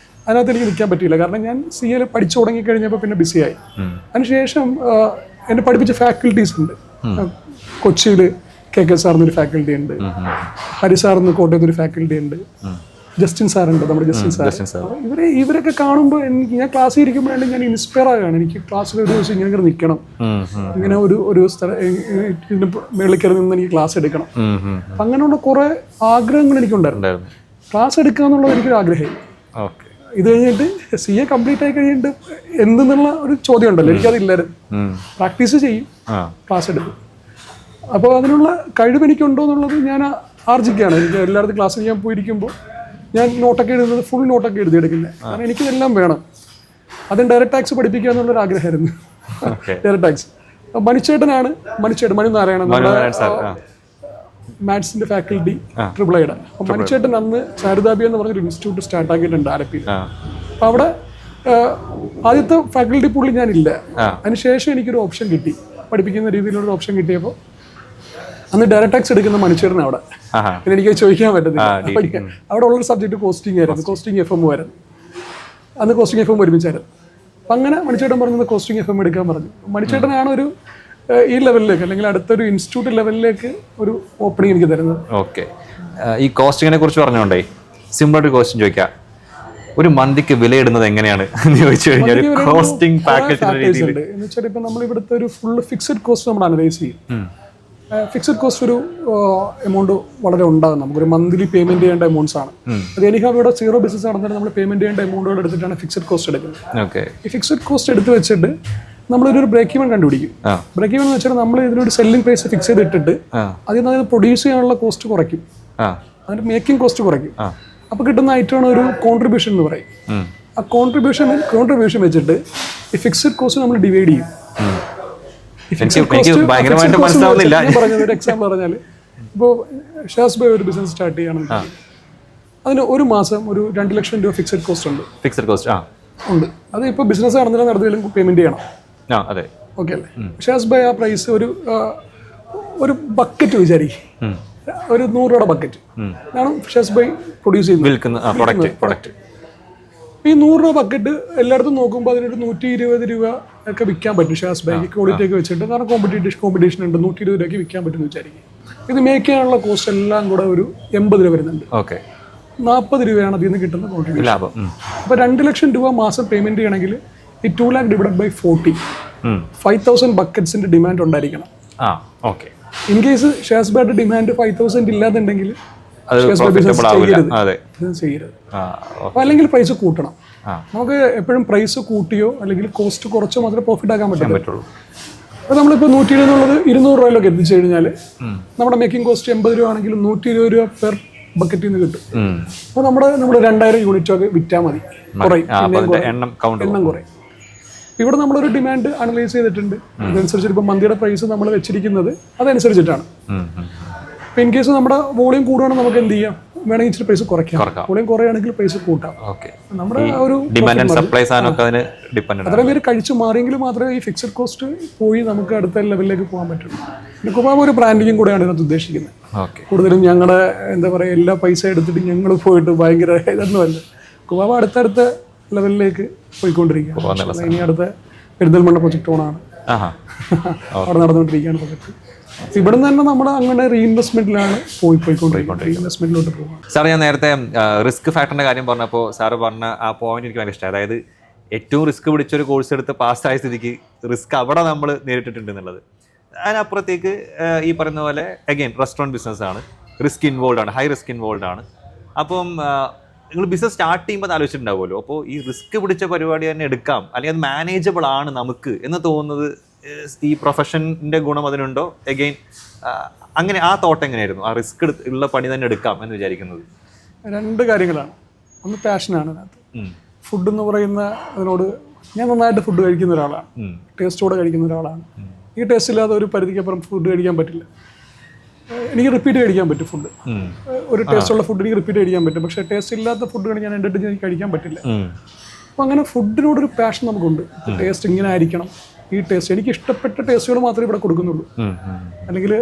അതിനകത്ത് എനിക്ക് നിൽക്കാൻ പറ്റിയില്ല. കാരണം ഞാൻ CAയിൽ പഠിച്ചു തുടങ്ങി കഴിഞ്ഞപ്പോൾ പിന്നെ ബിസിയായി. അതിനുശേഷം എന്നെ പഠിപ്പിച്ച ഫാക്കൽറ്റീസ് ഉണ്ട്. കൊച്ചിയിൽ KK സാറിനൊരു ഫാക്കൽറ്റി ഉണ്ട്, ഹരി സാറിന് കോട്ടയത്ത് ഒരു ഫാക്കൽറ്റി ഉണ്ട്, ജസ്റ്റിൻ സാറുണ്ട്, നമ്മുടെ ജസ്റ്റിൻ സാർ. ഇവരൊക്കെ കാണുമ്പോൾ ഞാൻ ക്ലാസ്സിൽ ഇരിക്കുമ്പോഴാണ് ഞാൻ ഇൻസ്പയർ ആവുകയാണ്. എനിക്ക് ക്ലാസ്സിൽ ഒരു ദിവസം ഇങ്ങനെ നിൽക്കണം, ഇങ്ങനെ ഒരു ഇതിന് മേളിൽ കയറി നിന്ന് എനിക്ക് ക്ലാസ് എടുക്കണം. അങ്ങനെയുള്ള കുറെ ആഗ്രഹങ്ങൾ എനിക്കുണ്ടായിരുന്നു. ക്ലാസ് എടുക്കുക എന്നുള്ളത് എനിക്കൊരു ആഗ്രഹമായി. ഇത് കഴിഞ്ഞിട്ട് CA കംപ്ലീറ്റ് ആയി കഴിഞ്ഞിട്ട് എന്തെന്നുള്ള ഒരു ചോദ്യം ഉണ്ടല്ലോ, എനിക്കതില്ലായിരുന്നു. പ്രാക്ടീസ് ചെയ്യും, ക്ലാസ് എടുക്കും. അപ്പോൾ അതിനുള്ള കഴിവ് എനിക്കുണ്ടോ എന്നുള്ളത് ഞാൻ ആർജിക്കുകയാണ്. എനിക്ക് എല്ലായിടത്തും ക്ലാസ്സിൽ ഞാൻ പോയിരിക്കുമ്പോൾ ഞാൻ നോട്ടൊക്കെ എഴുതുന്നത് ഫുൾ നോട്ടൊക്കെ എഴുതിയെടുക്കുന്നത്. കാരണം എനിക്കിതെല്ലാം വേണം. അതും ഡയറക്റ്റ് ടാക്സ് പഠിപ്പിക്കുക എന്നുള്ളൊരു ആഗ്രഹമായിരുന്നു. ഡയറക്റ്റ് ടാക്സ് മണി നാരായണൻ മാത്സിന്റെ ഫാക്കൽറ്റി AAA. അപ്പം മണിച്ചേട്ടൻ അന്ന് ശാരദാബി എന്ന് പറഞ്ഞൊരു ഇൻസ്റ്റിറ്റ്യൂട്ട് സ്റ്റാർട്ട് ആക്കിയിട്ടുണ്ട് ആലപ്പിയിൽ. അപ്പം അവിടെ ആദ്യത്തെ ഫാക്കൽറ്റി പുള്ളി ഞാനില്ല. അതിനുശേഷം എനിക്കൊരു ഓപ്ഷൻ കിട്ടി, പഠിപ്പിക്കുന്ന രീതിയിലൊരു ഓപ്ഷൻ കിട്ടിയപ്പോൾ അന്ന് ഡയറക്റ്റ് ടാക്സ് എടുക്കുന്ന മണിച്ചേട്ടൻ അവിടെ. പിന്നെ എനിക്ക് ചോദിക്കാൻ പറ്റത്തില്ല. അവിടെ ഉള്ളൊരു സബ്ജക്ട് കോസ്റ്റിംഗ് ആയിരുന്നു, കോസ്റ്റിംഗ് FM ആയിരുന്നു. അന്ന് കോസ്റ്റിംഗ് FM ഒരുമിച്ചായിരുന്നു. അപ്പം അങ്ങനെ മണിച്ചേട്ടൻ പറഞ്ഞത് കോസ്റ്റിംഗ് FM എടുക്കാൻ പറഞ്ഞു. മണിച്ചേട്ടനാണ് ഒരു ഈ ലെവലിലേക്ക് അല്ലെങ്കിൽ അടുത്തൊരു ഇൻസ്റ്റിറ്റ്യൂട്ട് ലെവലിലേക്ക് ഒരു ഓപ്പണിംഗ് എനിക്ക് തരുന്നത്. ഓക്കെ, ഈ കോസ്റ്റിങ്ങിനെ കുറിച്ച് പറഞ്ഞോണ്ടേ സിമ്പിളായിട്ട് ക്വസ്റ്റ്യൻ ചോദിക്കാം. ഒരു മന്തിക്ക് വിലയിടുന്നത് എങ്ങനെയാണ് എന്ന് ചോദിച്ചു കഴിഞ്ഞാൽ കോസ്റ്റിംഗ് പാക്കേജിന്റെ രീതിയിൽ എന്ന് വെച്ചാൽ ഇപ്പൊ നമ്മൾ ഇവിടുത്തെ ഒരു ഫുൾ ഫിക്സഡ് കോസ്റ്റ് നമ്മൾ അനലൈസ് ചെയ്യും. ഫിക്സഡ് കോസ്റ്റ് ഒരു എമൗണ്ട് വളരെ ഉണ്ടാകും. നമുക്കൊരു മന്ത്ലി പേയ്മെന്റ് ചെയ്യേണ്ട എമൗണ്ട്സ് ആണ്. അത് എനിക്കാ ഇവിടെ സീറോ ബിസിനസ് നടന്നിട്ട് നമ്മൾ പേയ്മെന്റ് ചെയ്യേണ്ട എമൗണ്ടുകൾ എടുത്തിട്ടാണ് ഫിക്സഡ് കോസ്റ്റ് എടുക്കുന്നത്. ഈ ഫിക്സഡ് കോസ്റ്റ് എടുത്ത് വെച്ചിട്ട് നമ്മളൊരു ബ്രേക്ക് ഈവൻ കണ്ടുപിടിക്കും. ബ്രേക്ക് ഈവൻ എന്ന് വെച്ചാൽ നമ്മൾ ഇതിനൊരു സെല്ലിംഗ് പ്രൈസ് ഫിക്സ് ചെയ്തിട്ടിട്ട് അതിൽ നിന്ന് പ്രൊഡ്യൂസ് ചെയ്യാനുള്ള കോസ്റ്റ് കുറയ്ക്കും, അതിന്റെ മേക്കിംഗ് കോസ്റ്റ് കുറയ്ക്കും. അപ്പൊ കിട്ടുന്ന ഐറ്റമാണ് ഒരു കോൺട്രിബ്യൂഷൻ എന്ന് പറയും. ആ കോൺട്രിബ്യൂഷൻ വെച്ചിട്ട് ഈ ഫിക്സഡ് കോസ്റ്റ് നമ്മൾ ഡിവൈഡ് ചെയ്യും. ഒരു എക്സാമ്പിൾ പറഞ്ഞാൽ ഇപ്പോൾ ഷാസ് ബൈ ഒരു ബിസിനസ് സ്റ്റാർട്ട് ചെയ്യുകയാണെങ്കിൽ അതിന് ഒരു മാസം ഒരു 2 ലക്ഷം രൂപ ഫിക്സഡ് കോസ്റ്റ് ഉണ്ട്. ഫിക്സഡ് കോസ്റ്റ് ഉണ്ട്. അത് ഇപ്പോൾ ബിസിനസ് നടന്നില്ല നടത്തിയാലും പേയ്മെന്റ് ചെയ്യണം. ഓക്കെ അല്ലേ? ഷാസ് ബൈ ആ പ്രൈസ് ഒരു ബക്കറ്റ് വിചാരിക്കും, ഒരു 100 രൂപയുടെ ബക്കറ്റ് ആണ് ഷാസ് ബൈ പ്രൊഡ്യൂസ് ചെയ്യുന്നത്. ഈ 100 രൂപ ബക്കറ്റ് എല്ലായിടത്തും നോക്കുമ്പോൾ അതിനൊരു 120 രൂപ ഒക്കെ വിൽക്കാൻ പറ്റും ഷാസ് ബൈക്ക് ക്വാളിറ്റി ഒക്കെ വെച്ചിട്ട്. കാരണം കോമ്പറ്റീഷൻ ഉണ്ട്, 120 രൂപയ്ക്ക് വിൽക്കാൻ പറ്റും എന്ന് വിചാരിക്കും. ഇത് മേക്ക് ചെയ്യാനുള്ള കോസ്റ്റ് എല്ലാം കൂടെ ഒരു 80 രൂപ വരുന്നുണ്ട്. 40 രൂപയാണ് അതിൽ നിന്ന് കിട്ടുന്ന കോൺട്രിബ്യൂഷൻ. അപ്പോൾ 2 ലക്ഷം രൂപ മാസം പേയ്മെന്റ് ചെയ്യണമെങ്കിൽ ഈ 2 lakh ഡിവൈഡഡ് ബൈ 40 5,000 ബക്കറ്റ്സിന്റെ ഡിമാൻഡ് ഉണ്ടായിരിക്കണം. ഇൻ കേസ് ഷാസ് ബൈയുടെ ഡിമാൻഡ് 5,000 ഇല്ലാതുണ്ടെങ്കിൽ ചെയ്യരുത്. അല്ലെങ്കിൽ പ്രൈസ് കൂട്ടണം. നമുക്ക് എപ്പോഴും പ്രൈസ് കൂട്ടിയോ അല്ലെങ്കിൽ കോസ്റ്റ് കുറച്ചോ മാത്രമേ പ്രോഫിറ്റ് ആക്കാൻ പറ്റുള്ളൂ. അപ്പോൾ നമ്മളിപ്പോൾ 120 എന്നുള്ളത് 200 രൂപയിലൊക്കെ എത്തിച്ചു കഴിഞ്ഞാൽ നമ്മുടെ മേക്കിംഗ് കോസ്റ്റ് 80 രൂപ ആണെങ്കിലും 120 രൂപ പെർ ബക്കറ്റിൽ നിന്ന് കിട്ടും. അപ്പോൾ നമ്മൾ 2000 യൂണിറ്റ് ഒക്കെ വിറ്റാൽ മതി, എണ്ണം കുറയും. ഇവിടെ നമ്മളൊരു ഡിമാൻഡ് അനലൈസ് ചെയ്തിട്ടുണ്ട്. അതനുസരിച്ച് ഇപ്പം മന്തിയുടെ പ്രൈസ് നമ്മൾ വെച്ചിരിക്കുന്നത് അതനുസരിച്ചിട്ടാണ്. ഇപ്പം ഇൻ കേസ് നമ്മുടെ വോളിയം കൂടുകയാണെങ്കിൽ നമുക്ക് എന്ത് ചെയ്യാം, വേണമെങ്കിൽ ഇച്ചിരി പ്രൈസ് കുറയ്ക്കാം. വോളിയം കുറയുകയാണെങ്കിൽ പ്രൈസ് കൂട്ടാം. നമ്മുടെ ഒരു അത്രയും പേര് കഴിച്ചു മാറിയെങ്കിൽ മാത്രമേ ഈ ഫിക്സഡ് കോസ്റ്റ് പോയി നമുക്ക് അടുത്ത ലെവലിലേക്ക് പോകാൻ പറ്റുള്ളൂ. പിന്നെ കുബാബ ഒരു ബ്രാൻഡിങ്ങും കൂടെയാണ് ഇതിനകത്ത് ഉദ്ദേശിക്കുന്നത്. കൂടുതലും ഞങ്ങളുടെ എന്താ പറയുക എല്ലാ പൈസ എടുത്തിട്ട് ഞങ്ങൾ പോയിട്ട് ഭയങ്കര ഇതൊന്നുമല്ല. കുബാബ അടുത്തടുത്ത ലെവലിലേക്ക് പോയിക്കൊണ്ടിരിക്കുകയാണ്. ഇനി അടുത്ത പെരിന്തൽമണ്ണ പ്രൊജക്ട് ഓണാണ്, അവിടെ നടന്നുകൊണ്ടിരിക്കുകയാണ് പ്രൊജക്ട്. ഇവിടെ തന്നെ നമ്മൾ അങ്ങനെ റീഇൻവെസ്റ്റ്മെന്റിലാണ് റീഇൻവെസ്റ്റ്മെന്റിലോട്ട് പോകുന്നത്. സാർ, ഞാൻ നേരത്തെ റിസ്ക് ഫാക്ടറിന്റെ കാര്യം പറഞ്ഞപ്പോൾ സാറ് പറഞ്ഞ ആ പോയിന്റ് എനിക്ക് ഭയങ്കര ഇഷ്ടമായി. അതായത് ഏറ്റവും റിസ്ക് പിടിച്ചൊരു കോഴ്സ് എടുത്ത് പാസ്സായ സ്ഥിതിക്ക് റിസ്ക് അവിടെ നമ്മൾ നേരിട്ടിട്ടുണ്ട് എന്നുള്ളത്. അതിനപ്പുറത്തേക്ക് ഈ പറയുന്ന പോലെ അഗെയിൻ റെസ്റ്റോറൻറ്റ് ബിസിനസ്സാണ്, റിസ്ക് ഇൻവോൾവ് ആണ്, ഹൈ റിസ്ക് ഇൻവോൾവ് ആണ്. അപ്പം നിങ്ങൾ ബിസിനസ് സ്റ്റാർട്ട് ചെയ്യുമ്പോൾ ആലോചിച്ചിട്ടുണ്ടാവുമല്ലോ, അപ്പോൾ ഈ റിസ്ക് പിടിച്ച പരിപാടി തന്നെ എടുക്കാം അല്ലെങ്കിൽ അത് മാനേജബിൾ ആണ് നമുക്ക് എന്ന് തോന്നുന്നത് ഈ പ്രൊഫഷൻ്റെ ഗുണം അതിനുണ്ടോ? അഗെയിൻ അങ്ങനെ ആ തോട്ട് എങ്ങനെയായിരുന്നു, ആ റിസ്ക് ഉള്ള പണി തന്നെ എടുക്കാം എന്ന് വിചാരിക്കുന്നത്? 2 കാര്യങ്ങളാണ്. ഒന്ന് പാഷനാണ് അതിനകത്ത്. ഫുഡ് എന്ന് പറയുന്ന അതിനോട് ഞാൻ നന്നായിട്ട് ഫുഡ് കഴിക്കുന്ന ഒരാളാണ്, ടേസ്റ്റോടെ കഴിക്കുന്ന ഒരാളാണ്. ഈ ടേസ്റ്റ് ഇല്ലാതെ ഒരു പരിധിക്കപ്പുറം ഫുഡ് കഴിക്കാൻ പറ്റില്ല. എനിക്ക് റിപ്പീറ്റ് കഴിക്കാൻ പറ്റും ഫുഡ്. ഒരു ടേസ്റ്റുള്ള ഫുഡ് എനിക്ക് റിപ്പീറ്റ് കഴിക്കാൻ പറ്റും. പക്ഷേ ടേസ്റ്റ് ഇല്ലാത്ത ഫുഡുകൾ ഞാൻ എൻ്റെ എനിക്ക് കഴിക്കാൻ പറ്റില്ല. അപ്പോൾ അങ്ങനെ ഫുഡിനോടൊരു പാഷൻ നമുക്കുണ്ട്. ടേസ്റ്റ് ഇങ്ങനെ ആയിരിക്കണം, ഈ ടേസ്റ്റ് എനിക്ക് ഇഷ്ടപ്പെട്ട ടേസ്റ്റുകൾ മാത്രമേ ഇവിടെ കൊടുക്കുന്നുള്ളൂ. അല്ലെങ്കിൽ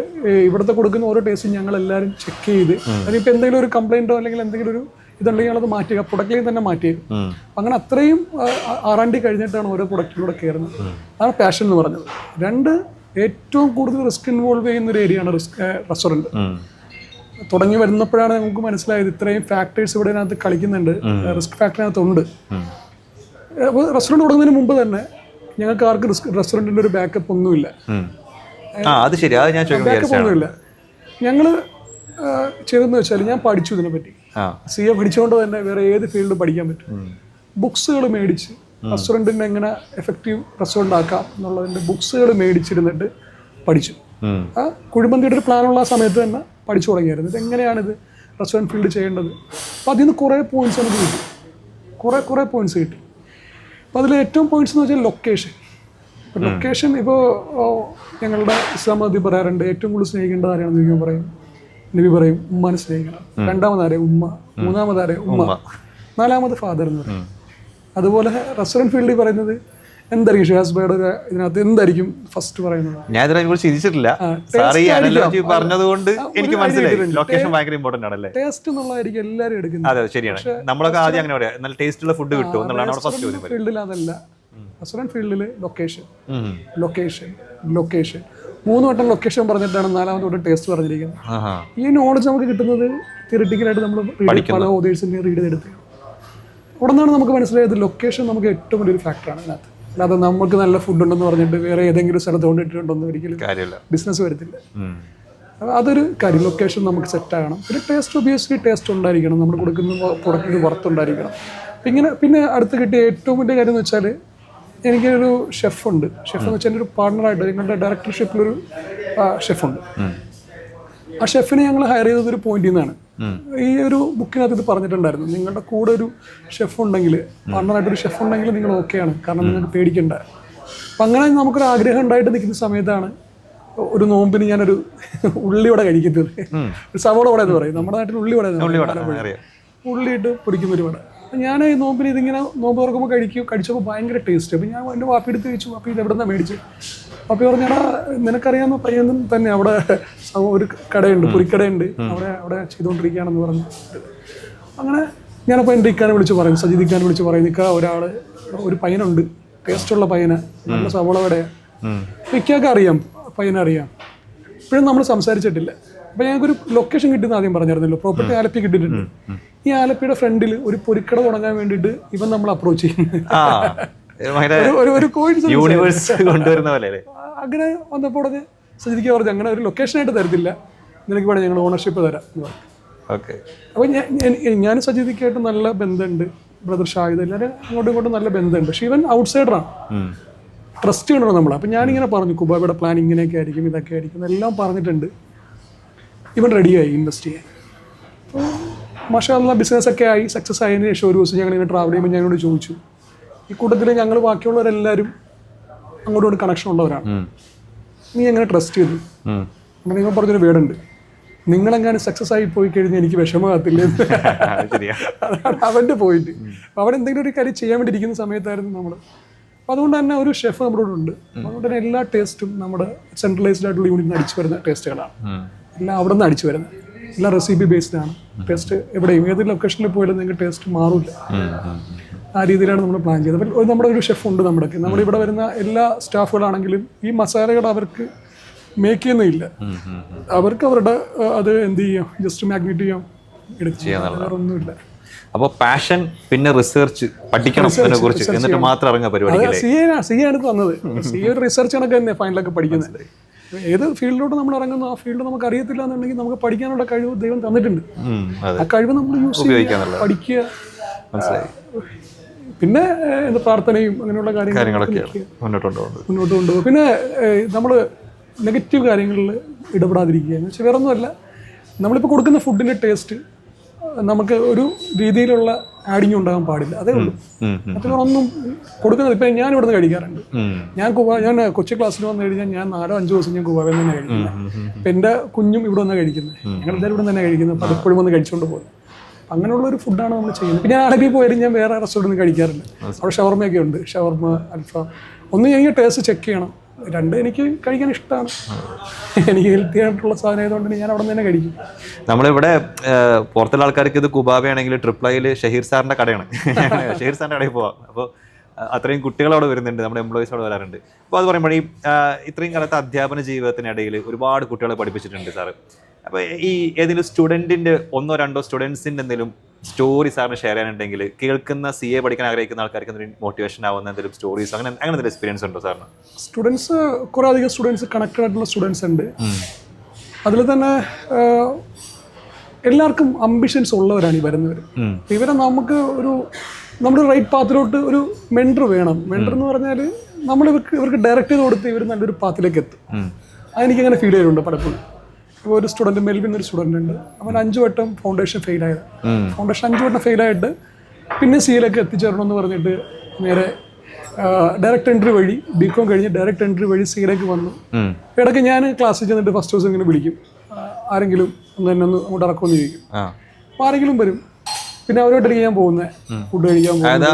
ഇവിടുത്തെ കൊടുക്കുന്ന ഓരോ ടേസ്റ്റും ഞങ്ങൾ എല്ലാവരും ചെക്ക് ചെയ്ത് അതിനിപ്പോൾ എന്തെങ്കിലും ഒരു കംപ്ലൈൻറ്റോ അല്ലെങ്കിൽ എന്തെങ്കിലും ഒരു ഇതുണ്ടെങ്കിൽ അത് മാറ്റുക, പ്രൊഡക്റ്റിൽ തന്നെ മാറ്റിയേക്കും. അങ്ങനെ അത്രയും R&D കഴിഞ്ഞിട്ടാണ് ഓരോ പ്രൊഡക്റ്റിലൂടെ കയറുന്നത്. അതാണ് പാഷൻ എന്ന് പറഞ്ഞത്. 2, ഏറ്റവും കൂടുതൽ റിസ്ക് ഇൻവോൾവ് ചെയ്യുന്ന ഒരു ഏരിയയാണ് റെസ്റ്റോറൻറ്റ്. തുടങ്ങി വരുന്നപ്പോഴാണ് നമുക്ക് മനസ്സിലായത് ഇത്രയും ഫാക്ടേഴ്സ് ഇവിടെ അതിനകത്ത് കളിക്കുന്നുണ്ട്, റിസ്ക് ഫാക്ടറിനകത്തുണ്ട്. അപ്പോൾ റെസ്റ്റോറൻറ്റ് തുടങ്ങുന്നതിന് മുമ്പ് തന്നെ ഞങ്ങൾക്ക് ആർക്ക് റെസ്റ്റോറൻറ്റിൻ്റെ ഒരു ബാക്കപ്പ് ഒന്നുമില്ല. ബാക്കപ്പ് ഒന്നുമില്ല. ഞങ്ങൾ ചെയ്തെന്ന് വെച്ചാൽ ഞാൻ പഠിച്ചു ഇതിനെപ്പറ്റി. CA പഠിച്ചുകൊണ്ട് തന്നെ വേറെ ഏത് ഫീൽഡ് പഠിക്കാൻ പറ്റും. ബുക്സുകൾ മേടിച്ച് റെസ്റ്റോറൻറ്റിന് എങ്ങനെ എഫക്റ്റീവ് റെസ്റ്റോറൻറ്റ് ആക്കാം എന്നുള്ളതിൻ്റെ ബുക്സുകൾ മേടിച്ചിരുന്നിട്ട് പഠിച്ചു. ആ കുഴിമന്തിയുടെ ഒരു പ്ലാനുള്ള ആ സമയത്ത് തന്നെ പഠിച്ചു തുടങ്ങിയായിരുന്നു. ഇത് എങ്ങനെയാണിത് റെസ്റ്റോറൻറ്റ് ഫീൽഡ് ചെയ്യേണ്ടത്. അപ്പോൾ അതിൽ നിന്ന് കുറേ പോയിന്റ്സ് നമുക്ക് കിട്ടി, കുറേ പോയിന്റ്സ് കിട്ടി. അപ്പോൾ അതിൽ ഏറ്റവും പോയിന്റ്സ് എന്ന് വെച്ചാൽ ലൊക്കേഷൻ. ഇപ്പോൾ ലൊക്കേഷൻ ഇപ്പോൾ ഞങ്ങളുടെ ഇസ്ലാം മതി പറയാറുണ്ട്, ഏറ്റവും കൂടുതൽ സ്നേഹിക്കേണ്ടത് ആരെയാണെന്ന് ചോദിക്കാൻ പറയും, നബി പറയും ഉമ്മാനെ സ്നേഹിക്കണം, 2ാമതാരെ ഉമ്മ, 3ാമതാരെ ഉമ്മ, 4ാമത് ഫാദർ എന്ന് പറയും. അതുപോലെ റെസ്റ്റോറൻറ്റ് ഫീൽഡിൽ പറയുന്നത് എന്തായിരിക്കും ഷാസ് ബൈയുടെ ഇതിനകത്ത് എന്തായിരിക്കും ഫസ്റ്റ് പറയുന്നത്? ഞാൻ ചിന്തിച്ചിട്ടില്ല. പറഞ്ഞതുകൊണ്ട് എനിക്ക് മനസ്സിലായി ലൊക്കേഷൻ ഭയങ്കര ഇമ്പോർട്ടന്റ് ആണല്ലേ. ടേസ്റ്റ് എന്നുള്ളതായിരിക്കും എല്ലാവരും എടുക്കുന്നത്. അതെ, ശരിയാണ്. നമ്മളൊക്കെ ആദ്യം അങ്ങനെ പറയാം, നല്ല ടേസ്റ്റുള്ള ഫുഡ് കിട്ടും എന്നുള്ളതാണ് ഫസ്റ്റ് ചോദ്യം. ഫീൽഡിൽ അതല്ല. റെസ്റ്റോറൻറ്റ് ഫീൽഡിൽ ലൊക്കേഷൻ 3 വട്ടം ലൊക്കേഷൻ പറഞ്ഞിട്ടാണ് 4ാമത്തെ വട്ടം ടേസ്റ്റ് പറഞ്ഞിരിക്കുന്നത്. ഈ നോളജ് നമുക്ക് കിട്ടുന്നത് തിയറിറ്റിക്കലായിട്ട് നമ്മൾ പല ഓതേഴ്സിൻ്റെ റീഡ് ചെയ്തെടുക്കുകയാണ്. അവിടെ നിന്നാണ് നമുക്ക് മനസ്സിലായത് ലൊക്കേഷൻ നമുക്ക് ഏറ്റവും വലിയൊരു ഫാക്ടറാണ് അതിനകത്ത്. അല്ലാതെ നമുക്ക് നല്ല ഫുഡ് ഉണ്ടെന്ന് പറഞ്ഞിട്ട് വേറെ ഏതെങ്കിലും സ്ഥലത്ത് കൊണ്ടിട്ടുണ്ടെന്ന് ഒരിക്കലും ബിസിനസ് വരത്തില്ല. അതൊരു കാര്യം, ലൊക്കേഷൻ നമുക്ക് സെറ്റ് ആകണം. പിന്നെ ടേസ്റ്റ് ഒബിയസ്ലി ടേസ്റ്റ് ഉണ്ടായിരിക്കണം, നമ്മൾ കൊടുക്കുന്ന പ്രൊഡക്റ്റിന് വർത്തുണ്ടായിരിക്കണം. പിന്നെ അടുത്ത് കിട്ടിയ ഏറ്റവും വലിയ കാര്യം എന്ന് വെച്ചാൽ എനിക്കൊരു ഷെഫുണ്ട്. ഷെഫ് എന്ന് വെച്ചാൽ എൻ്റെ ഒരു പാർട്ണറായിട്ട് ഞങ്ങളുടെ ഡയറക്ടർഷിപ്പിലൊരു ഷെഫുണ്ട്. ആ ഷെഫിനെ ഞങ്ങൾ ഹയർ ചെയ്തതൊരു പോയിന്റിൽ നിന്നാണ്. ഈ ഒരു ബുക്കിനകത്ത് ഇത് പറഞ്ഞിട്ടുണ്ടായിരുന്നു, നിങ്ങളുടെ കൂടെ ഒരു ഷെഫ് ഉണ്ടെങ്കിൽ, പാർട്ണറായിട്ടൊരു ഷെഫ് ഉണ്ടെങ്കിൽ നിങ്ങൾ ഓക്കെയാണ്, കാരണം നിങ്ങൾക്ക് പേടിക്കണ്ട. അപ്പം അങ്ങനെ നമുക്കൊരു ആഗ്രഹം ഉണ്ടായിട്ട് നിൽക്കുന്ന സമയത്താണ് ഒരു നോമ്പിന് ഞാനൊരു ഉള്ളിവട കഴിക്കുന്നത്. ഒരു സവോള വട എന്ന് പറയും, നമ്മുടെ നാട്ടിൽ ഉള്ളിവട, ഉള്ളിയിട്ട് പൊടിക്കുന്നൊരു വട. ഞാൻ ഈ നോമ്പിന് ഇതിങ്ങനെ നോമ്പ് തുറക്കുമ്പോൾ കഴിച്ചപ്പോൾ ഭയങ്കര ടേസ്റ്റ്. അപ്പോൾ ഞാൻ എൻ്റെ വാപ്പി എടുത്ത് കഴിച്ചു. വാപ്പി ഇത് എവിടെ നിന്നാണ് മേടിച്ചു? വാപ്പി പറഞ്ഞാൽ നിനക്കറിയാവുന്ന പയ്യൻ തന്നെ അവിടെ ഒരു കടയുണ്ട്, പൊരിക്കടയുണ്ട്, അവിടെ ചെയ്തുകൊണ്ടിരിക്കുകയാണെന്ന് പറഞ്ഞു. അങ്ങനെ ഞാനപ്പോൾ എൻ്റെ ഇക്കാനെ വിളിച്ച് പറയും, സജിദ് ഇക്കാനെ വിളിച്ച് പറയും, നിൽക്കുക ഒരു പയ്യനുണ്ട്, ടേസ്റ്റുള്ള പയ്യന്, നല്ല സവോള വടയാണ്. ഇക്കൊക്കെ അറിയാം, പയ്യനറിയാം. ഇപ്പോഴും നമ്മൾ സംസാരിച്ചിട്ടില്ല. അപ്പോൾ ഞങ്ങൾക്കൊരു ലൊക്കേഷൻ കിട്ടുന്ന ആദ്യം പറഞ്ഞിരുന്നല്ലോ, പ്രോപ്പർട്ടി ആലപ്പി കിട്ടിയിട്ടുണ്ട്. ഈ ആലപ്പിയുടെ ഫ്രണ്ടിൽ ഒരു പൊരിക്കട തുടങ്ങാൻ വേണ്ടിയിട്ട് ഇവൻ നമ്മൾ അപ്രോച്ച് ചെയ്യുന്നത്. അങ്ങനെ വന്നപ്പോൾ ഉടനെ സജിദിക്ക് പറഞ്ഞു, അങ്ങനെ ഒരു ലൊക്കേഷനായിട്ട് തരത്തില്ല, നിനക്ക് വേണം ഞങ്ങൾ ഓണർഷിപ്പ് തരാം എന്ന് പറഞ്ഞു. അപ്പോൾ ഞാൻ സജിദിക്കായിട്ട് നല്ല ബന്ധമുണ്ട്, ബ്രദർ ഷാഹിദ്, എല്ലാവരും അങ്ങോട്ടും ഇങ്ങോട്ടും നല്ല ബന്ധമുണ്ട്. പക്ഷേ ഇവൻ ഔട്ട്സൈഡറാണ്, ട്രസ്റ്റ് ചെയ്യണോ നമ്മൾ. അപ്പം ഞാനിങ്ങനെ പറഞ്ഞു, കുബാബയുടെ പ്ലാൻ ഇങ്ങനെയൊക്കെ ആയിരിക്കും, ഇതൊക്കെ ആയിരിക്കും എല്ലാം പറഞ്ഞിട്ടുണ്ട്. ഇവൻ റെഡിയായി ഇൻവെസ്റ്റ് ചെയ്യാൻ. അപ്പോൾ മാഷാഅല്ലാ ബിസിനസ്സൊക്കെ ആയി, സക്സസ് ആയതിനു ശേഷം ഒരു ദിവസം ഞങ്ങളിങ്ങനെ ട്രാവൽ ചെയ്യുമ്പോൾ ഞങ്ങളോട് ചോദിച്ചു, ഈ കൂട്ടത്തിൽ ഞങ്ങൾ ബാക്കിയുള്ളവരെല്ലാവരും അങ്ങോട്ടും ഇങ്ങോട്ട് കണക്ഷൻ ഉള്ളവരാണ്, നീ എങ്ങനെ ട്രസ്റ്റ് ചെയ്തു? അങ്ങനെ നിങ്ങൾ പറഞ്ഞൊരു വേർഡുണ്ട്, നിങ്ങളെങ്ങാനും സക്സസ് ആയി പോയി കഴിഞ്ഞാൽ എനിക്ക് വിഷമമാകത്തില്ല. അതാണ് അവൻ്റെ പോയിന്റ്. അപ്പോൾ അവൻ എന്തെങ്കിലും ഒരു കാര്യം ചെയ്യാൻ വേണ്ടി ഇരിക്കുന്ന സമയത്തായിരുന്നു നമ്മൾ. അപ്പോൾ അതുകൊണ്ട് തന്നെ ഒരു ഷെഫ് നമ്മുടെ കൂടെ ഉണ്ട്. അതുകൊണ്ട് തന്നെ എല്ലാ ടേസ്റ്റും നമ്മുടെ സെൻട്രലൈസ്ഡ് ആയിട്ടുള്ള യൂണിറ്റിൽ നിന്ന് അടിച്ചു വരുന്ന ടേസ്റ്റുകളാണ്. എല്ലാം അവിടെ നിന്ന് അടിച്ചു വരുന്നത്, എല്ലാം റെസിപ്പി ബേസ്ഡ് ആണ്. ടേസ്റ്റ് എവിടെയും ഏത് ലൊക്കേഷനിൽ പോയാലും നിങ്ങൾക്ക് ടേസ്റ്റ് മാറില്ല. ആ രീതിയിലാണ് നമ്മൾ പ്ലാൻ ചെയ്തത്. അപ്പോൾ നമ്മുടെ ഒരു ഷെഫ് ഉണ്ട്. നമ്മുടെ ഇവിടെ വരുന്ന എല്ലാ സ്റ്റാഫുകളാണെങ്കിലും ഈ മസാലകൾ അവർക്ക് മേക്ക് ചെയ്യുന്നില്ല, അവർക്ക് അവരുടെ അത് എന്ത് ചെയ്യാം, ജസ്റ്റ് മാഗ്നേറ്റ് ചെയ്യാം, എടുക്കുക, ഒന്നുമില്ല. അപ്പോൾ പാഷൻ, പിന്നെ റിസർച്ച് പഠിക്കണം കുറിച്ച്, എന്നിട്ട് മാത്രം ഇറങ്ങുക പരിപാടി. സി ആണ് തന്നത്. സി ഒരു റിസർച്ച് കണക്ക് തന്നെ ഫൈനലൊക്കെ പഠിക്കുന്നത്. ഏത് ഫീൽഡിലോട്ട് നമ്മൾ ഇറങ്ങുന്നു ആ ഫീൽഡ് നമുക്ക് അറിയത്തില്ല എന്നുണ്ടെങ്കിൽ നമുക്ക് പഠിക്കാനുള്ള കഴിവ് ദൈവം തന്നിട്ടുണ്ട്. ആ കഴിവ് നമ്മൾ യൂസ് ചെയ്യുക, പഠിക്കുക, പിന്നെ എന്താ പ്രാർത്ഥനയും അങ്ങനെയുള്ള കാര്യങ്ങളൊക്കെ മുന്നോട്ട് കൊണ്ടുപോകും. പിന്നെ നമ്മൾ നെഗറ്റീവ് കാര്യങ്ങളിൽ ഇടപെടാതിരിക്കുക എന്ന് വെച്ചാൽ വേറെ ഒന്നുമല്ല, നമ്മളിപ്പോൾ കൊടുക്കുന്ന ഫുഡിൻ്റെ ടേസ്റ്റ് നമുക്ക് ഒരു രീതിയിലുള്ള ആഡിങ് ഉണ്ടാകാൻ പാടില്ല, അതേ ഉള്ളൂ. മറ്റുള്ള ഒന്നും കൊടുക്കുന്നത്. ഇപ്പം ഞാൻ ഇവിടെ നിന്ന് കഴിക്കാറുണ്ട്. ഞാൻ കൊച്ചി ക്ലാസ്സിൽ വന്നു കഴിഞ്ഞാൽ ഞാൻ 4-5 ദിവസം ഞാൻ കുബാബയിൽ തന്നെ കഴിക്കുന്നത്. ഇപ്പം എൻ്റെ കുഞ്ഞും ഇവിടെ വന്ന് കഴിക്കുന്നത്, ഞങ്ങളെല്ലാവരും ഇവിടെ തന്നെ കഴിക്കുന്നത്. അപ്പം അതെപ്പോഴും വന്ന് കഴിച്ചുകൊണ്ട് പോകുന്നത്. അങ്ങനെയുള്ള ഒരു ഫുഡാണ് നമ്മൾ ചെയ്യുന്നത്. പിന്നെ ഞാൻ അറബി പോയാലും ഞാൻ വേറെ റെസ്റ്റോറൻറ്റിൽ കഴിക്കാറില്ല. അവിടെ ഷവർമയൊക്കെ ഉണ്ട്, ഷവർമ, അൽഫാം. ഒന്ന് എനിക്ക് ടേസ്റ്റ് ചെക്ക് ചെയ്യണം, 2 എനിക്ക് കഴിക്കാൻ ഇഷ്ടമാണ്. എനിക്ക് ഹെൽത്തി ആയിട്ടുള്ള സാധനം ആയതുകൊണ്ട് ഞാൻ അവിടെ നിന്ന് തന്നെ കഴിക്കും. നമ്മളിവിടെ പുറത്തുള്ള ആൾക്കാർക്ക് ഇത് കുബാബയാണെങ്കിൽ ട്രിപ്ലൈയിൽ ഷഹീർ സാറിൻ്റെ കടയാണ്. ഷഹീർ സാറിൻ്റെ കടയിൽ പോവാം. അപ്പോൾ അത്രയും കുട്ടികൾ അവിടെ വരുന്നുണ്ട്, നമ്മുടെ എംപ്ലോയീസ് അവിടെ വരാറുണ്ട്. അപ്പോൾ അത് പറയുമ്പോൾ ഇത്രയും കാലത്തെ അധ്യാപന ജീവിതത്തിനിടയിൽ ഒരുപാട് കുട്ടികളെ പഠിപ്പിച്ചിട്ടുണ്ട് സാറ്. അപ്പോൾ ഈ ഏതെങ്കിലും സ്റ്റുഡൻറ്റിൻ്റെ 1-2 സ്റ്റുഡൻസിൻ്റെ എന്തെങ്കിലും സ്റ്റോറി സാറിന് ഷെയർ ചെയ്യാനുണ്ടെങ്കിൽ, കേൾക്കുന്ന CA പഠിക്കാൻ ആഗ്രഹിക്കുന്ന ആൾക്കാർക്ക് എന്തെങ്കിലും മോട്ടിവേഷൻ ആവുന്ന എന്തെങ്കിലും സ്റ്റോറീസ് അങ്ങനെ എന്തെങ്കിലും എക്സ്പീരിയൻസ് ഉണ്ടോ സാറിന്? സ്റ്റുഡൻസ് കുറേ അധികം സ്റ്റുഡൻസ് കണക്റ്റഡ് ആയിട്ടുള്ള സ്റ്റുഡൻസ് ഉണ്ട്. അതിൽ തന്നെ എല്ലാവർക്കും അംബിഷൻസ് ഉള്ളവരാണ് ഈ വരുന്നവർ. ഇവരെ നമുക്ക് നമ്മുടെ റൈറ്റ് പാത്തിലോട്ട് ഒരു മെൻറ്റർ വേണം. മെൻറ്റർ എന്ന് പറഞ്ഞാൽ നമ്മൾ ഇവർക്ക് ഡയറക്റ്റ് ചെയ്ത് കൊടുത്ത് ഇവർ നല്ലൊരു പാത്തിലേക്ക് എത്തും. അതെനിക്കങ്ങനെ ഫീൽ ചെയ്തിട്ടുണ്ട് പലപ്പോഴും. ഇപ്പോൾ ഒരു സ്റ്റുഡൻറ്റ്, മെൽവിൻ ഒരു സ്റ്റുഡൻ്റ് ഉണ്ട്, അവൻ 5 വട്ടം ഫൗണ്ടേഷൻ ഫെയിലായത്. ഫൗണ്ടേഷൻ 5 വട്ടം ഫെയിലായിട്ട് പിന്നെ സിയിലേക്ക് എത്തിച്ചേരണമെന്ന് പറഞ്ഞിട്ട് നേരെ ഡയറക്റ്റ് എൻട്രി വഴി BCom കഴിഞ്ഞ് ഡയറക്റ്റ് എൻട്രി വഴി സിയിലേക്ക് വന്നു. ഇടയ്ക്ക് ഞാൻ ക്ലാസ്സിൽ ചെന്നിട്ട് ഫസ്റ്റ് ദിവസം ഇങ്ങനെ വിളിക്കും, ആരെങ്കിലും എന്നെ അങ്ങോട്ട് ഇറക്കുമെന്ന് ചോദിക്കും. അപ്പോൾ ആരെങ്കിലും വരും. പിന്നെ അവരോട്ട് ഞാൻ പോകുന്നത് ഫുഡ് കഴിക്കാൻ പോകുന്നത്.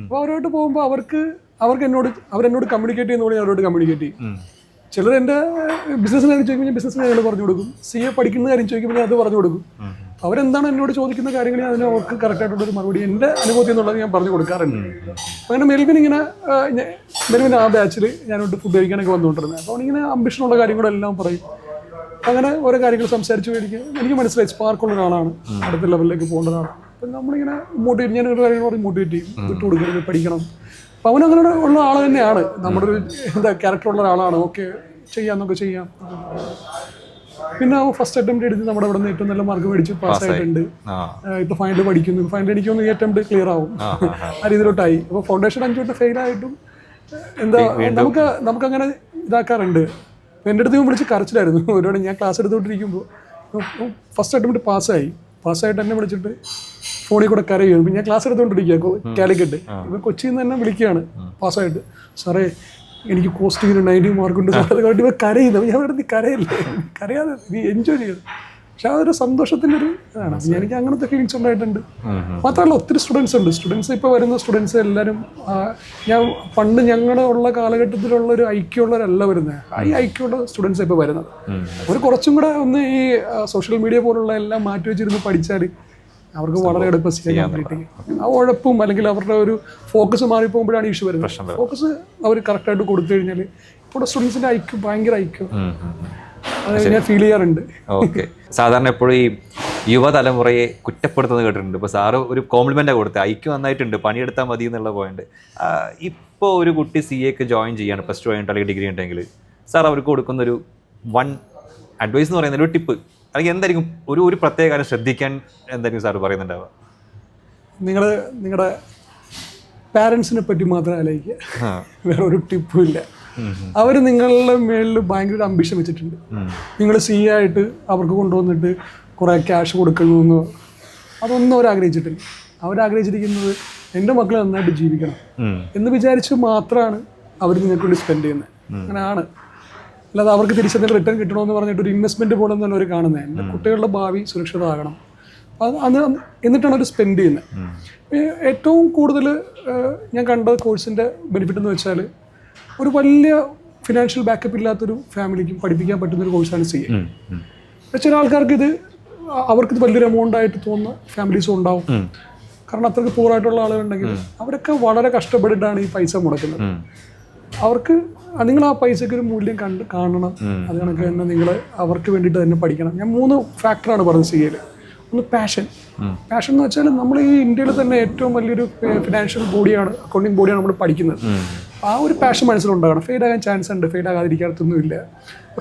അപ്പോൾ അവരോട്ട് പോകുമ്പോൾ അവരെന്നോട് കമ്മ്യൂണിക്കേറ്റ് ചെയ്യുന്ന പോലെ അവരോട് കമ്മ്യൂണിക്കേറ്റ് ചെയ്യും. ചിലർ എൻ്റെ ബിസിനസ്സിനെ കാര്യം ചോദിക്കുമ്പോൾ ഞാൻ ബിസിനസ്സിനെ കാര്യം പറഞ്ഞു കൊടുക്കും. CA പഠിക്കുന്ന കാര്യം ചോദിക്കുമ്പോൾ ഞാൻ അത് പറഞ്ഞു കൊടുക്കും. അവരെന്താണ് എന്നോട് ചോദിക്കുന്ന കാര്യങ്ങൾ അതിന് അവർക്ക് കറക്റ്റായിട്ടുള്ളൊരു മറുപടി എൻ്റെ അനുഭവത്തിൽ നിന്നുള്ളത് ഞാൻ പറഞ്ഞു കൊടുക്കാറുണ്ട്. അങ്ങനെ മെൽവിൻ ഇങ്ങനെ മെൽവിൻ ആ ബാച്ചിൽ ഞാനോട്ട് ഫുഡ് കഴിക്കാനൊക്കെ വന്നുകൊണ്ടിരുന്നത്. അപ്പോൾ അവനിങ്ങനെ അംബിഷനുള്ള കാര്യങ്ങളെല്ലാം പറയും. അങ്ങനെ ഓരോ കാര്യങ്ങൾ സംസാരിച്ച് എനിക്ക് മനസ്സിലായി സ്പാർക്കുള്ള ഒരാളാണ്, അടുത്ത ലെവലിലേക്ക് പോകേണ്ട ഒരാളാണ്. അപ്പം നമ്മളിങ്ങനെ മോട്ടിവേറ്റ്, ഞാൻ ഒരു കാര്യങ്ങൾ പറഞ്ഞ് മോട്ടിവേറ്റ് ചെയ്യും, വിട്ടു കൊടുക്കരുത്, പഠിക്കണം. അപ്പം അവനങ്ങനെ ഉള്ള ആൾ തന്നെയാണ്, നമ്മുടെ ഒരു ക്യാരക്ടറുള്ള ഒരാളാണ്. ഓക്കെ ചെയ്യാമെന്നൊക്കെ ചെയ്യാം. പിന്നെ ഫസ്റ്റ് അറ്റംപ്റ്റ് എടുത്ത് നമ്മുടെ ഇവിടെ നിന്ന് ഏറ്റവും നല്ല മാർക്ക് മേടിച്ച് പാസ്സായിട്ടുണ്ട്. ഇപ്പോൾ ഫൈനൽ പഠിക്കുന്നു, ഫൈനൽ അടിക്കുമെന്ന് ഈ അറ്റംപ്റ്റ് ക്ലിയർ ആവും, ആ രീതിയിലോട്ടായി. അപ്പോൾ ഫൗണ്ടേഷൻ 5 തൊട്ട് ഫെയിലായിട്ടും എന്താ നമുക്കങ്ങനെ ഇതാക്കാറുണ്ട്. അപ്പോൾ എൻ്റെ അടുത്ത് വിളിച്ച് കരച്ചിലായിരുന്നു. ഒരുപാട് ഞാൻ ക്ലാസ് എടുത്തുകൊണ്ടിരിക്കുമ്പോൾ ഫസ്റ്റ് അറ്റംപ്റ്റ് പാസ്സായിട്ട് എന്നെ വിളിച്ചിട്ട് ഫോണിൽ കൂടെ കരയും. പിന്നെ ഞാൻ ക്ലാസ് എടുത്തുകൊണ്ടിരിക്കുക കാലിക്കറ്റ്. ഇപ്പം കൊച്ചിയിൽ നിന്ന് തന്നെ വിളിക്കുകയാണ് പാസ്സായിട്ട്, സാറേ എനിക്ക് കോസ്റ്റിങ്ങിന് 90 മാർക്കുണ്ട് സാർ. അത് ഇവ കരയുന്നത്, ഞാൻ ഇവിടെ കരയല്ലേ, കരയാതെ നീ എൻജോയ് ചെയ്തു. പക്ഷെ അതൊരു സന്തോഷത്തിൻ്റെ ഒരു ഇതാണ്. എനിക്ക് അങ്ങനത്തെ ഫീലിങ്സ് ഉണ്ടായിട്ടുണ്ട്. മാത്രമല്ല ഒത്തിരി സ്റ്റുഡൻസ് ഇപ്പോൾ വരുന്ന സ്റ്റുഡൻസ് എല്ലാവരും ഞാൻ പണ്ട് ഞങ്ങളുടെ ഉള്ള കാലഘട്ടത്തിലുള്ള ഒരു ഐക്യമുള്ളവരല്ല വരുന്നത്. ഈ ഐക്യമുള്ള സ്റ്റുഡൻസ് ഇപ്പോൾ വരുന്നത്. ഒരു കുറച്ചും കൂടെ ഒന്ന് ഈ സോഷ്യൽ മീഡിയ പോലുള്ള എല്ലാം മാറ്റി വെച്ചിരുന്ന് പഠിച്ചാൽ അവർക്ക് വളരെ എളുപ്പം കംപ്ലീറ്റ് ചെയ്യും. ആ ഉഴപ്പും അല്ലെങ്കിൽ അവരുടെ ഒരു ഫോക്കസ് മാറിപ്പോകുമ്പോഴാണ് ഇഷ്യൂ വരുന്നത്. ഫോക്കസ് അവർ കറക്റ്റായിട്ട് കൊടുത്തു കഴിഞ്ഞാൽ ഇപ്പോൾ സ്റ്റുഡൻസിൻ്റെ ഐക്യം ഭയങ്കര ഐക്യം ഞാൻ ഫീൽ ചെയ്യാറുണ്ട്. ഓക്കെ. സാധാരണ എപ്പോഴും ഈ യുവതലമുറയെ കുറ്റപ്പെടുത്തുന്നത് കേട്ടിട്ടുണ്ട്. ഇപ്പോൾ സാറ് ഒരു കോംപ്ലിമെൻ്റാണ് കൊടുത്തത്, ഐക്യം നന്നായിട്ടുണ്ട്, പണിയെടുത്താൽ മതി എന്നുള്ള പോയിന്റ്. ഇപ്പോൾ ഒരു കുട്ടി CA ജോയിൻ ചെയ്യാണ്, +2 കഴിഞ്ഞിട്ട് അല്ലെങ്കിൽ ഡിഗ്രി ഉണ്ടെങ്കിൽ സാർ അവർക്ക് കൊടുക്കുന്നൊരു 1 അഡ്വൈസ് എന്ന് പറയുന്ന ഒരു ടിപ്പ് അല്ലെങ്കിൽ എന്തായിരിക്കും ഒരു പ്രത്യേക കാര്യം ശ്രദ്ധിക്കാൻ എന്തായിരിക്കും സാർ പറയുന്നുണ്ടാവുക? നിങ്ങളുടെ പാരൻസിനെ പറ്റി മാത്രം ആലോചിക്കുക, വേറെ ഒരു ടിപ്പും ഇല്ല. അവർ നിങ്ങളുടെ മേളിൽ ഭയങ്കര അംബിഷൻ വെച്ചിട്ടുണ്ട്. നിങ്ങൾ CA ആയിട്ട് അവർക്ക് കൊണ്ടുവന്നിട്ട് കുറേ ക്യാഷ് കൊടുക്കണമെന്നോ അതൊന്നും അവർ ആഗ്രഹിച്ചിട്ടില്ല. അവരാഗ്രഹിച്ചിരിക്കുന്നത് എൻ്റെ മക്കൾ നന്നായിട്ട് ജീവിക്കണം എന്ന് വിചാരിച്ച് മാത്രമാണ് അവർ നിങ്ങൾക്ക് വേണ്ടി സ്പെൻഡ് ചെയ്യുന്നത്. അങ്ങനെയാണ്. അല്ലാതെ അവർക്ക് തിരിച്ചതിന് റിട്ടേൺ കിട്ടണമെന്ന് പറഞ്ഞിട്ട് ഒരു ഇൻവെസ്റ്റ്മെൻറ്റ് പോലെ ഒന്നല്ല അവർ കാണുന്നത്. എൻ്റെ കുട്ടികളുടെ ഭാവി സുരക്ഷിതമാകണം, അത് എന്നിട്ടാണ് അവർ സ്പെൻഡ് ചെയ്യുന്നത്. ഏറ്റവും കൂടുതൽ ഞാൻ കണ്ട കോഴ്സിൻ്റെ ബെനിഫിറ്റ് എന്ന് വെച്ചാൽ ഒരു വലിയ ഫിനാൻഷ്യൽ ബാക്കപ്പ് ഇല്ലാത്തൊരു ഫാമിലിക്കും പഠിപ്പിക്കാൻ പറ്റുന്നൊരു കോഴ്സാണ് CA. ചില ആൾക്കാർക്ക് അവർക്കിത് വലിയൊരു എമൗണ്ട് ആയിട്ട് തോന്നുന്ന ഫാമിലീസും ഉണ്ടാവും. കാരണം അത്രയ്ക്ക് പൂറായിട്ടുള്ള ആളുകളുണ്ടെങ്കിൽ അവരൊക്കെ വളരെ കഷ്ടപ്പെട്ടിട്ടാണ് ഈ പൈസ മുടക്കുന്നത്. അവർക്ക് നിങ്ങൾ ആ പൈസയ്ക്ക് ഒരു മൂല്യം കാണണം. അത് കണക്ക് തന്നെ നിങ്ങൾ അവർക്ക് വേണ്ടിയിട്ട് തന്നെ പഠിക്കണം. ഞാൻ 3 ഫാക്ടറാണ് പറഞ്ഞത് CA. ഒന്ന് പാഷൻ എന്ന് വെച്ചാൽ നമ്മൾ ഈ ഇന്ത്യയിൽ തന്നെ ഏറ്റവും വലിയൊരു ഫിനാൻഷ്യൽ ബോഡിയാണ്, അക്കൗണ്ടിങ് ബോഡിയാണ് നമ്മൾ പഠിക്കുന്നത്. ആ ഒരു പാഷൻ മനസ്സിലുണ്ടാകണം. ഫെയിൽ ആകാൻ ചാൻസ് ഉണ്ട്, ഫെയിൽ ആകാതിരിക്കാത്തൊന്നുമില്ല.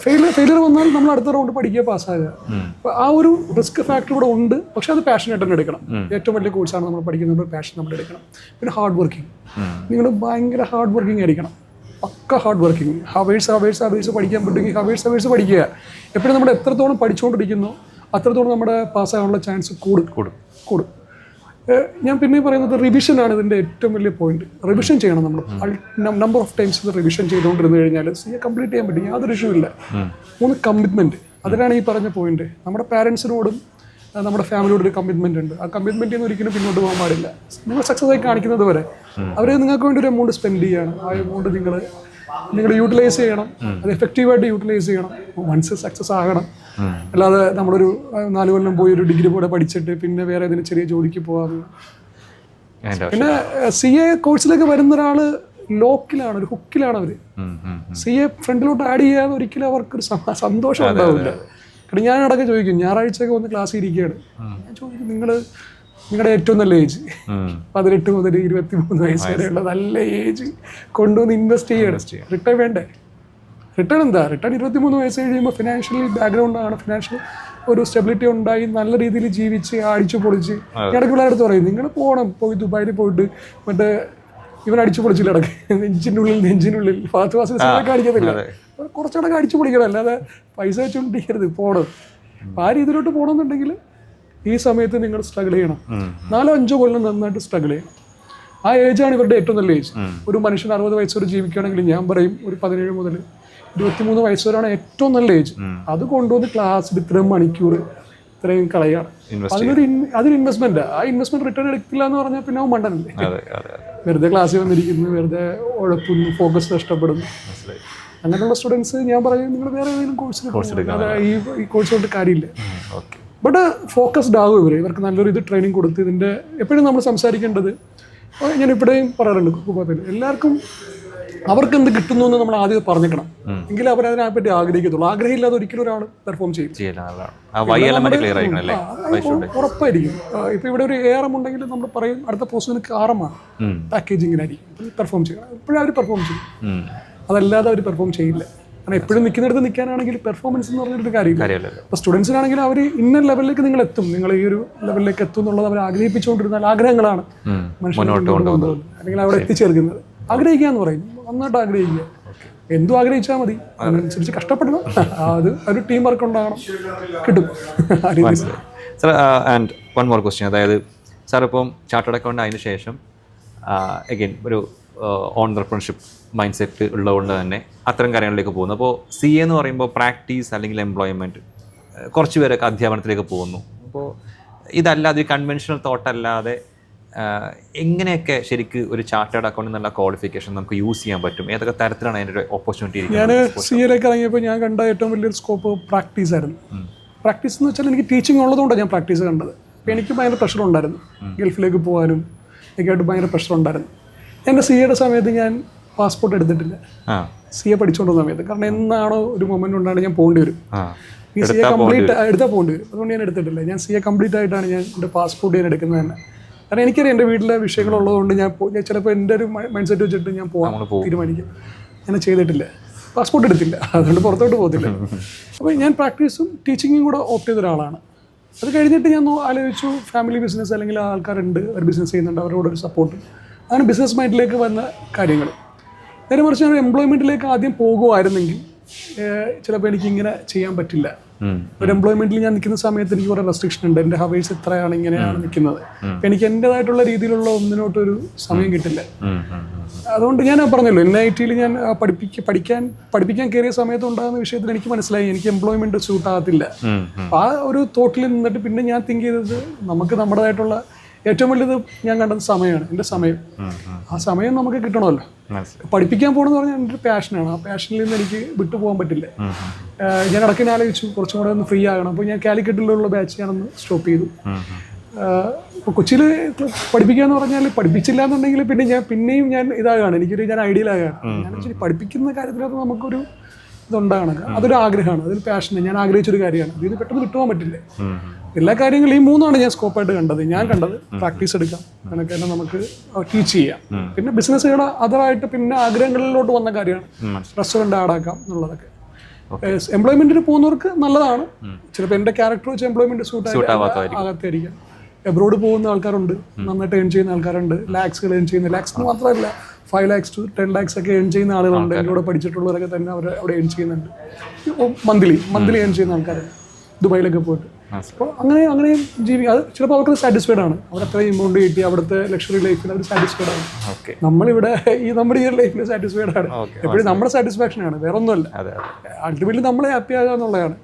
ഫെയിലിയർ വന്നാൽ നമ്മൾ അടുത്ത റൗണ്ട് പഠിക്കുക, പാസ്സാകുക. അപ്പോൾ ആ ഒരു റിസ്ക് ഫാക്ടർ ഇവിടെ ഉണ്ട്. പക്ഷെ അത് പാഷനായിട്ട് തന്നെ എടുക്കണം. ഏറ്റവും വലിയ കോഴ്സാണ് നമ്മൾ പഠിക്കുന്നത്, പാഷൻ നമ്മൾ എടുക്കണം. പിന്നെ ഹാർഡ് വർക്കിംഗ്, നിങ്ങൾ ഭയങ്കര ഹാർഡ് വർക്കിംഗ് ആയിരിക്കണം. പക്ക ഹാർഡ് വർക്കിംഗ്. ഹവേഴ്സ് പഠിക്കാൻ പറ്റുമെങ്കിൽ ഹവേഴ്സ് പഠിക്കുക. എപ്പോഴും നമ്മൾ എത്രത്തോളം പഠിച്ചുകൊണ്ടിരിക്കുന്നു അത്രത്തോളം നമ്മുടെ പാസ്സാകാനുള്ള ചാൻസ് കൂടും. ഞാൻ പിന്നെ പറയുന്നത് റിവിഷനാണ് ഇതിൻ്റെ ഏറ്റവും വലിയ പോയിന്റ്. റിവിഷൻ ചെയ്യണം. നമ്മൾ നമ്പർ ഓഫ് ടൈംസ് ഇത് റിവിഷൻ ചെയ്തുകൊണ്ടിരുന്നു കഴിഞ്ഞാൽ CA കംപ്ലീറ്റ് ചെയ്യാൻ പറ്റും, യാതൊരു ഇഷ്യൂ ഇല്ല. 3 കമ്മിറ്റ്മെൻറ്റ്, അതിലാണ് ഈ പറഞ്ഞ പോയിന്റ്. നമ്മുടെ പാരൻസിനോടും നമ്മുടെ ഫാമിലിയോട് ഒരു കമ്മിറ്റ്മെന്റ് ഉണ്ട്. ആ കമ്മിറ്റ്മെന്റ് ഒന്നും ഒരിക്കലും പിന്നോട്ട് പോകാൻ പാടില്ല. നിങ്ങൾ സക്സസ് ആയി കാണിക്കുന്നത് വരെ അവർ നിങ്ങൾക്ക് വേണ്ടി ഒരു എമൗണ്ട് സ്പെൻഡ് ചെയ്യാണ്. ആ എമൗണ്ട് നിങ്ങൾ യൂട്ടിലൈസ് ചെയ്യണം, അത് എഫക്റ്റീവായിട്ട് യൂട്ടിലൈസ് ചെയ്യണം. വൺസ് സക്സസ് ആകണം. അല്ലാതെ നമ്മളൊരു 4 കൊല്ലം പോയി ഒരു ഡിഗ്രി പോലെ പഠിച്ചിട്ട് പിന്നെ വേറെ ഏതെങ്കിലും ചെറിയ ജോലിക്ക് പോകാതെ. പിന്നെ CA കോഴ്സിലേക്ക് വരുന്ന ഒരാൾ ലോക്കിലാണ്, ഒരു ഹുക്കിലാണ്. അവർ CA ഫ്രണ്ടിലോട്ട് ആഡ് ചെയ്യാതെ ഒരിക്കലും അവർക്കൊരു സന്തോഷം ഉണ്ടാവില്ല. കാരണം ഞാൻ ഇടയ്ക്ക് ചോദിക്കും, ഞായറാഴ്ചയൊക്കെ വന്ന് ക്ലാസ്സിൽ ഇരിക്കുകയാണ്, ഞാൻ ചോദിക്കും നിങ്ങളുടെ ഏറ്റവും നല്ല ഏജ് 18 മുതൽ 23 വയസ്സ് വരെയുള്ള നല്ല ഏജ് കൊണ്ടുവന്ന് ഇൻവെസ്റ്റ് ചെയ്യണം. റിട്ടേൺ വേണ്ടേ? റിട്ടേൺ എന്താ? റിട്ടേൺ 23 വയസ്സ് കഴിയുമ്പോൾ ഫിനാൻഷ്യലി ബാക്ക്ഗ്രൗണ്ടാണ്, ഫിനാൻഷ്യൽ ഒരു സ്റ്റെബിലിറ്റി ഉണ്ടായി നല്ല രീതിയിൽ ജീവിച്ച് അടിച്ചു പൊളിച്ച്. ഇടയ്ക്കുള്ള അടുത്ത് പറയും നിങ്ങൾ പോയി ദുബായിൽ പോയിട്ട് മറ്റേ ഇവൻ അടിച്ചു പൊളിച്ചില്ല ഇടയ്ക്ക് നെഞ്ചിനുള്ളിൽ ഫാസ്റ്റ് കാണിക്കത്തില്ല. കുറച്ചുകൂടെ അടിച്ചു പൊളിക്കണം, അല്ലാതെ പൈസ വെച്ചുകൊണ്ടിരിക്കരുത്. പോകണം. അപ്പം ആ രീതിയിലോട്ട് പോകണമെന്നുണ്ടെങ്കിൽ ഈ സമയത്ത് നിങ്ങൾ സ്ട്രഗിൾ ചെയ്യണം. 4-5 കൊല്ലം നന്നായിട്ട് സ്ട്രഗിൾ ചെയ്യണം. ആ ഏജാണ് ഇവരുടെ ഏറ്റവും നല്ല ഏജ്. ഒരു മനുഷ്യൻ 60 വയസ്സോടെ ജീവിക്കുകയാണെങ്കിൽ ഞാൻ പറയും ഒരു 17 മുതൽ 23 വയസ്സുവരെയാണ് ഏറ്റവും നല്ല ഏജ്. അത് കൊണ്ടുവന്ന് ക്ലാസ്സിൽ ഇത്രയും മണിക്കൂർ ഇത്രയും കളയാണ്. അതൊരു ഇൻവെസ്റ്റ്മെന്റ്. ആ ഇൻവെസ്റ്റ്മെന്റ് റിട്ടേൺ എടുക്കില്ല എന്ന് പറഞ്ഞാൽ പിന്നെ അവൻ മണ്ടനല്ലേ. വെറുതെ ക്ലാസ്സിൽ വന്നിരിക്കുന്നു, വെറുതെ ഉഴപ്പുന്നു, ഫോക്കസ് നഷ്ടപ്പെടുന്നു. അങ്ങനെയുള്ള സ്റ്റുഡൻസ് ഞാൻ പറയും നിങ്ങൾ വേറെ ഏതെങ്കിലും കോഴ്സ് എടുക്കണം. ഈ കോഴ്സ് കൊണ്ട് കാര്യമില്ല. ബട്ട് ഫോക്കസ്ഡ് ആകും ഇവർക്ക് നല്ലൊരു ഇത് ട്രെയിനിങ് കൊടുത്ത് ഇതിൻ്റെ എപ്പോഴും നമ്മൾ സംസാരിക്കേണ്ടത്, ഞാൻ ഇവിടെയും പറയാറുണ്ട് കുപ്പത്തിൽ, എല്ലാവർക്കും അവർക്ക് എന്ത് കിട്ടുന്നു എന്ന് നമ്മൾ ആദ്യം പറഞ്ഞേക്കണം, എങ്കിലും അവർ അതിനെപ്പറ്റി ആഗ്രഹിക്കത്തുള്ളൂ. ആഗ്രഹമില്ലാതെ ഒരിക്കലും ഒരാൾ പെർഫോം ചെയ്യും. ഉറപ്പായിരിക്കും. ഇപ്പൊ ഇവിടെ ഒരു ARM ഉണ്ടെങ്കിൽ നമ്മൾ പറയും അടുത്ത പോസ്റ്റിന് കാറമാണ് പാക്കേജിങ്ങിനായിരിക്കും പെർഫോം ചെയ്യണം. എപ്പോഴും അവർ പെർഫോം ചെയ്യും, അതല്ലാതെ അവർ പെർഫോം ചെയ്യില്ല. കാരണം എപ്പോഴും നിൽക്കുന്നിടത്ത് നിൽക്കാനാണെങ്കിൽ പെർഫോമൻസ് എന്ന് പറഞ്ഞൊരു കാര്യമില്ല. ഇപ്പോൾ സ്റ്റുഡൻസിനാണെങ്കിൽ അവർ ഇന്ന ലെവലിലേക്ക് നിങ്ങൾ എത്തും, നിങ്ങൾ ഈ ഒരു ലെവലിലേക്ക് എത്തും എന്നുള്ളത് അവർ ആഗ്രഹിപ്പിച്ചുകൊണ്ടിരുന്നാൽ ആഗ്രഹങ്ങളാണ് മനുഷ്യനെ കൊണ്ടുപോകുന്നത്, അല്ലെങ്കിൽ അവിടെ എത്തിച്ചേർക്കുന്നത്. ആഗ്രഹിക്കുക എന്ന് പറയും, നന്നായിട്ട് ആഗ്രഹിക്കുക, എന്തും ആഗ്രഹിച്ചാൽ മതി, അതിനനുസരിച്ച് കഷ്ടപ്പെടണം, അത് ഒരു ടീം വർക്ക് ഉണ്ടാകണം, കിട്ടും. Sir and one more question, അതായത് സാർ ഇപ്പം ചാർട്ടേഡ് അക്കൗണ്ട് അതിന് ശേഷം അഗൈൻ ഒരു ഓൺടർപ്രണർഷിപ്പ് മൈൻഡ് സെറ്റ് ഉള്ളതുകൊണ്ട് തന്നെ അത്തരം കാര്യങ്ങളിലേക്ക് പോകുന്നു. അപ്പോൾ CA എന്ന് പറയുമ്പോൾ പ്രാക്ടീസ് അല്ലെങ്കിൽ എംപ്ലോയ്മെൻറ്റ്, കുറച്ച് പേരൊക്കെ അധ്യാപനത്തിലേക്ക് പോകുന്നു. അപ്പോൾ ഇതല്ലാതെ ഒരു കൺവെൻഷണൽ തോട്ട് അല്ലാതെ എങ്ങനെയൊക്കെ ശരിക്ക് ഒരു ചാർട്ടേഡ് അക്കൗണ്ട് എന്നുള്ള ക്വാളിഫിക്കേഷൻ നമുക്ക് യൂസ് ചെയ്യാൻ പറ്റും? ഏതൊക്കെ തരത്തിലാണ് അതിൻ്റെ ഓപ്പർച്യൂണിറ്റി? ഞാൻ CA ഇറങ്ങിയപ്പോൾ ഞാൻ കണ്ട ഏറ്റവും വലിയൊരു സ്കോപ്പ് പ്രാക്ടീസ് ആയിരുന്നു. പ്രാക്ടീസ് എന്ന് വെച്ചാൽ എനിക്ക് ടീച്ചിങ് ഉള്ളതുകൊണ്ടാണ് ഞാൻ പ്രാക്ടീസ് കണ്ടത്. അപ്പോൾ എനിക്ക് ഭയങ്കര പ്രഷർ ഉണ്ടായിരുന്നു, ഗൾഫിലേക്ക് പോകാനും എനിക്കായിട്ട് ഭയങ്കര പ്രഷർ ഉണ്ടായിരുന്നു. എൻ്റെ CA സമയത്ത് ഞാൻ പാസ്പോർട്ട് എടുത്തിട്ടില്ല, CA പഠിച്ചുകൊണ്ടിരുന്ന സമയത്ത്. കാരണം എന്നാണോ ഒരു മൊമെൻ്റ് ഉണ്ടാണ് ഞാൻ പോകേണ്ടി വരും, ഈ CA കംപ്ലീറ്റ് എടുത്താൽ പോകേണ്ടി വരും. അതുകൊണ്ട് ഞാൻ എടുത്തിട്ടില്ല. ഞാൻ CA കംപ്ലീറ്റ് ആയിട്ടാണ് ഞാൻ എൻ്റെ പാസ്പോർട്ട് ഞാൻ എടുക്കുന്നത് തന്നെ. കാരണം എനിക്കറിയാം എൻ്റെ വീട്ടിലെ വിഷയങ്ങളുള്ളതുകൊണ്ട് ഞാൻ ചിലപ്പോൾ എൻ്റെ ഒരു മൈൻഡ് സെറ്റ് വെച്ചിട്ട് ഞാൻ പോകാൻ തീരുമാനിക്കും. ഞാൻ ചെയ്തിട്ടില്ല, പാസ്പോർട്ട് എടുത്തില്ല, അതുകൊണ്ട് പുറത്തോട്ട് പോകത്തില്ല. അപ്പോൾ ഞാൻ പ്രാക്ടീസും ടീച്ചിങ്ങും കൂടെ ഓപ്റ്റ് ചെയ്ത ഒരാളാണ്. അത് കഴിഞ്ഞിട്ട് ഞാൻ ആലോചിച്ചു, ഫാമിലി ബിസിനസ് അല്ലെങ്കിൽ ആൾക്കാരുണ്ട് അവർ ബിസിനസ് ചെയ്യുന്നുണ്ട്, അവരോട് ഒരു സപ്പോർട്ട്, അങ്ങനെ ബിസിനസ് മൈൻഡിലേക്ക് വന്ന കാര്യങ്ങൾ. നേരെ മറിച്ച് ഞാൻ എംപ്ലോയ്മെൻറ്റിലേക്ക് ആദ്യം പോകുമായിരുന്നെങ്കിൽ ചിലപ്പോൾ എനിക്ക് ഇങ്ങനെ ചെയ്യാൻ പറ്റില്ല. ഒരു എംപ്ലോയ്മെന്റിൽ ഞാൻ നിൽക്കുന്ന സമയത്ത് എനിക്ക് കുറേ റെസ്ട്രിക്ഷൻ ഉണ്ട്, എൻ്റെ ഹവേഴ്സ് ഇത്രയാണ്, ഇങ്ങനെയാണ് നിൽക്കുന്നത്. അപ്പം എനിക്ക് എൻ്റെതായിട്ടുള്ള രീതിയിലുള്ള ഒന്നിനോട്ടൊരു സമയം കിട്ടില്ല. അതുകൊണ്ട് ഞാൻ പറഞ്ഞല്ലോ, NIT ഞാൻ പഠിപ്പിക്കാൻ കയറിയ സമയത്ത് ഉണ്ടാകുന്ന വിഷയത്തിൽ എനിക്ക് മനസ്സിലായി എനിക്ക് എംപ്ലോയ്മെന്റ് സ്യൂട്ട് ആകത്തില്ല. അപ്പം ആ ഒരു തോട്ടിൽ നിന്നിട്ട് പിന്നെ ഞാൻ തിങ്ക് ചെയ്തത് നമുക്ക് നമ്മുടേതായിട്ടുള്ള ഏറ്റവും വലിയത് ഞാൻ കണ്ടത് സമയമാണ്, എൻ്റെ സമയം. ആ സമയം നമുക്ക് കിട്ടണമല്ലോ. പഠിപ്പിക്കാൻ പോകണമെന്ന് പറഞ്ഞാൽ എൻ്റെ ഒരു പാഷനാണ്. ആ പാഷനിൽ നിന്ന് എനിക്ക് വിട്ടുപോകാൻ പറ്റില്ല. ഞാൻ ഇടയ്ക്ക് ആലോചിച്ചു കുറച്ചും കൂടെ ഒന്ന് ഫ്രീ ആകണം. അപ്പോൾ ഞാൻ കാലിക്കറ്റിലുള്ള ബാച്ച് ഞാനൊന്ന് സ്റ്റോപ്പ് ചെയ്തു. ഇപ്പോൾ കൊച്ചിയിൽ പഠിപ്പിക്കാന്ന് പറഞ്ഞാൽ പഠിപ്പിച്ചില്ല എന്നുണ്ടെങ്കിൽ പിന്നെയും ഞാൻ ഇതാകാണ്, ഞാൻ ഐഡിയലാകാണ്. ഞാൻ ആക്ച്വലി പഠിപ്പിക്കുന്ന കാര്യത്തിനകത്ത് നമുക്കൊരു ഇതുണ്ടാകണം, അതൊരു ആഗ്രഹമാണ്, അതൊരു പാഷനാണ്, ഞാൻ ആഗ്രഹിച്ചൊരു കാര്യമാണ്. ഇതിന് പെട്ടെന്ന് വിട്ടുപോകാൻ പറ്റില്ല. എല്ലാ കാര്യങ്ങളും ഈ മൂന്നാണ് ഞാൻ സ്കോപ്പായിട്ട് കണ്ടത്. ഞാൻ കണ്ടത് പ്രാക്ടീസ് എടുക്കാം, അങ്ങനെയൊക്കെ തന്നെ നമുക്ക് ടീച്ച് ചെയ്യാം. പിന്നെ ബിസിനസ്സുകളുടെ അതറായിട്ട് പിന്നെ ആഗ്രഹങ്ങളിലോട്ട് വന്ന കാര്യമാണ് റെസ്റ്റോറൻറ്റ് ആഡാക്കാം എന്നുള്ളതൊക്കെ. എംപ്ലോയ്മെന്റിന് പോകുന്നവർക്ക് നല്ലതാണ്. ചിലപ്പോൾ എൻ്റെ ക്യാരക്ടർ വെച്ച് എംപ്ലോയ്മെന്റ് സൂട്ട് ആകാത്തായിരിക്കാം. എബ്രോഡ് പോകുന്ന ആൾക്കാരുണ്ട്, നന്നായിട്ട് ഏൺ ചെയ്യുന്ന ആൾക്കാരുണ്ട്, ലാക്സുകൾ ഏൺ ചെയ്യുന്ന, ലാക്സ് മാത്രമല്ല 5 lakhs to 10 lakhs ഒക്കെ ഏൺ ചെയ്യുന്ന ആളുകളുണ്ട്. എൻ്റെ കൂടെ പഠിച്ചിട്ടുള്ളവരൊക്കെ തന്നെ അവർ അവിടെ ഏൺ ചെയ്യുന്നുണ്ട്. മന്ത്ലി ഏൺ ചെയ്യുന്ന ആൾക്കാരുണ്ട് ദുബായിലൊക്കെ പോയിട്ട്. അപ്പോൾ അങ്ങനെയും അത് ചിലപ്പോൾ അവർക്ക് സാറ്റിസ്ഫൈഡ് ആണ്, അവർ അത്രയും എമൗണ്ട് കിട്ടി അവിടുത്തെ ലക്ഷറി ലൈഫിൽ അവർ സാറ്റിസ്ഫൈഡ് ആണ്. നമ്മളിവിടെ നമ്മുടെ ഈ ലൈഫിൽ സാറ്റിസ്ഫൈഡ് ആണ്. എപ്പോഴും നമ്മുടെ സാറ്റിസ്ഫാക്ഷൻ ആണ്, വേറെ ഒന്നുമല്ല. അൾട്ടിമേറ്റ്ലി നമ്മളെ ഹാപ്പി ആകുക എന്നുള്ളതാണ്.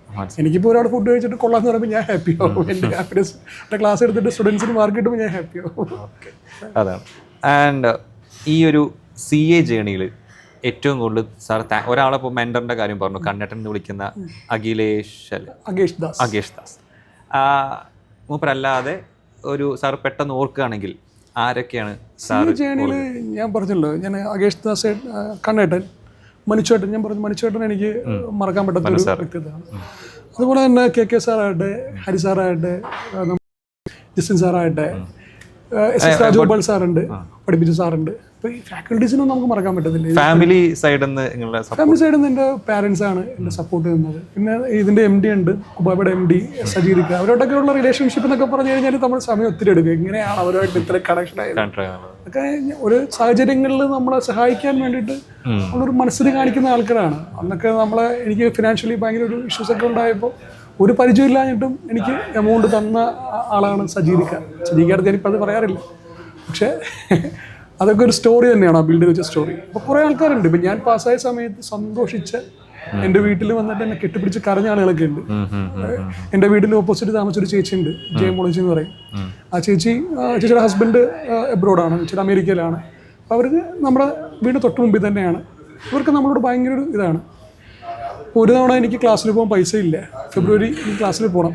എനിക്കിപ്പോൾ ഒരാൾ ഫുഡ് കഴിച്ചിട്ട് കൊള്ളാന്ന് പറയുമ്പോൾ ഞാൻ ഹാപ്പി ആവും. എൻ്റെ ഹാപ്പിനെസ് ക്ലാസ് എടുത്തിട്ട് സ്റ്റുഡൻസിന് മാർക്ക് കിട്ടുമ്പോൾ ഞാൻ ഹാപ്പി ആവും. അതാണ്. ആൻഡ് ഈ ഒരു CA ജേണിയിൽ ഏറ്റവും കൂടുതൽ സാർ ഒരാളെ ഇപ്പോൾ മെൻറ്ററിൻ്റെ കാര്യം പറഞ്ഞു, കണ്ണേട്ടൻ എന്ന് വിളിക്കുന്ന അഗേഷ് ദാസ്, മൂപ്പരല്ലാതെ ഒരു സാർ പെട്ടെന്ന് ഓർക്കുകയാണെങ്കിൽ ആരൊക്കെയാണ് സാർ ജേണിയിൽ? ഞാൻ പറഞ്ഞല്ലോ, ഞാൻ അഗേഷ് ദാസ്, കണ്ണേട്ടൻ, മനുച്ചേട്ടൻ. ഞാൻ പറഞ്ഞു മനുച്ചേട്ടൻ എനിക്ക് മറക്കാൻ പറ്റാത്ത ഒരു വ്യക്തിത്വമാണ്. അതുപോലെ തന്നെ KK സാറാകട്ടെ, ഹരി സാറാകട്ടെ, ജിസിൻ സാറാകട്ടെ, SS രാജഗോപാൽ സാറുണ്ട്, പഠിപ്പിച്ച സാറുണ്ട്. അപ്പോൾ ഈ ഫാക്കൽറ്റീസിനൊന്നും നമുക്ക് മറക്കാൻ പറ്റത്തില്ല. ഫാമിലി സൈഡിൽ നിന്ന് എൻ്റെ പാരൻസ് ആണ് എന്നെ സപ്പോർട്ട് ചെയ്യുന്നത്. പിന്നെ ഇതിൻ്റെ MD ഉണ്ട്, കുബാബയുടെ MD സജീദിക്ക, അവരോടൊക്കെയുള്ള റിലേഷൻഷിപ്പ് എന്നൊക്കെ പറഞ്ഞു കഴിഞ്ഞാൽ നമ്മൾ സമയം ഒത്തിരി എടുക്കും. എങ്ങനെയാണ് അവരുമായിട്ട് ഇത്ര കണക്ഷൻ ആയത് ഒക്കെ ഒരു സാഹചര്യങ്ങളിൽ നമ്മളെ സഹായിക്കാൻ വേണ്ടിയിട്ട് നമ്മളൊരു മനസ്സിൽ കാണിക്കുന്ന ആൾക്കാരാണ്. അന്നൊക്കെ എനിക്ക് ഫിനാൻഷ്യലി ഭയങ്കര ഒരു ഇഷ്യൂസൊക്കെ ഉണ്ടായപ്പോൾ ഒരു പരിചയമില്ലാഞ്ഞിട്ടും എനിക്ക് എമൗണ്ട് തന്ന ആളാണ് സജീദിക്കടുത്ത്. ഞാനിപ്പോൾ അത് പറയാറില്ല, പക്ഷേ അതൊക്കെ ഒരു സ്റ്റോറി തന്നെയാണ്, ആ ബിൽഡ് വെച്ച സ്റ്റോറി. അപ്പോൾ കുറേ ആൾക്കാരുണ്ട്. ഇപ്പം ഞാൻ പാസ്സായ സമയത്ത് സന്തോഷിച്ച് എൻ്റെ വീട്ടിൽ വന്നിട്ട് എന്നെ കെട്ടിപ്പിടിച്ച് കരഞ്ഞ ആളുകളൊക്കെ ഉണ്ട്. എൻ്റെ വീടിൻ്റെ ഓപ്പോസിറ്റ് താമസിച്ചൊരു ചേച്ചിയുണ്ട്, ജയമോളജി എന്ന് പറയും. ആ ചേച്ചിയുടെ ഹസ്ബൻഡ് എബ്രോഡാണ്, ചേച്ചി അമേരിക്കയിലാണ്. അപ്പോൾ അവർക്ക് നമ്മുടെ വീട് തൊട്ട് മുമ്പിൽ തന്നെയാണ്. ഇവർക്ക് നമ്മളോട് ഭയങ്കര ഒരു ഇതാണ്. ഒരു തവണ എനിക്ക് ക്ലാസ്സിൽ പോകാൻ പൈസ ഇല്ല, ഫെബ്രുവരി ക്ലാസ്സിൽ പോകണം.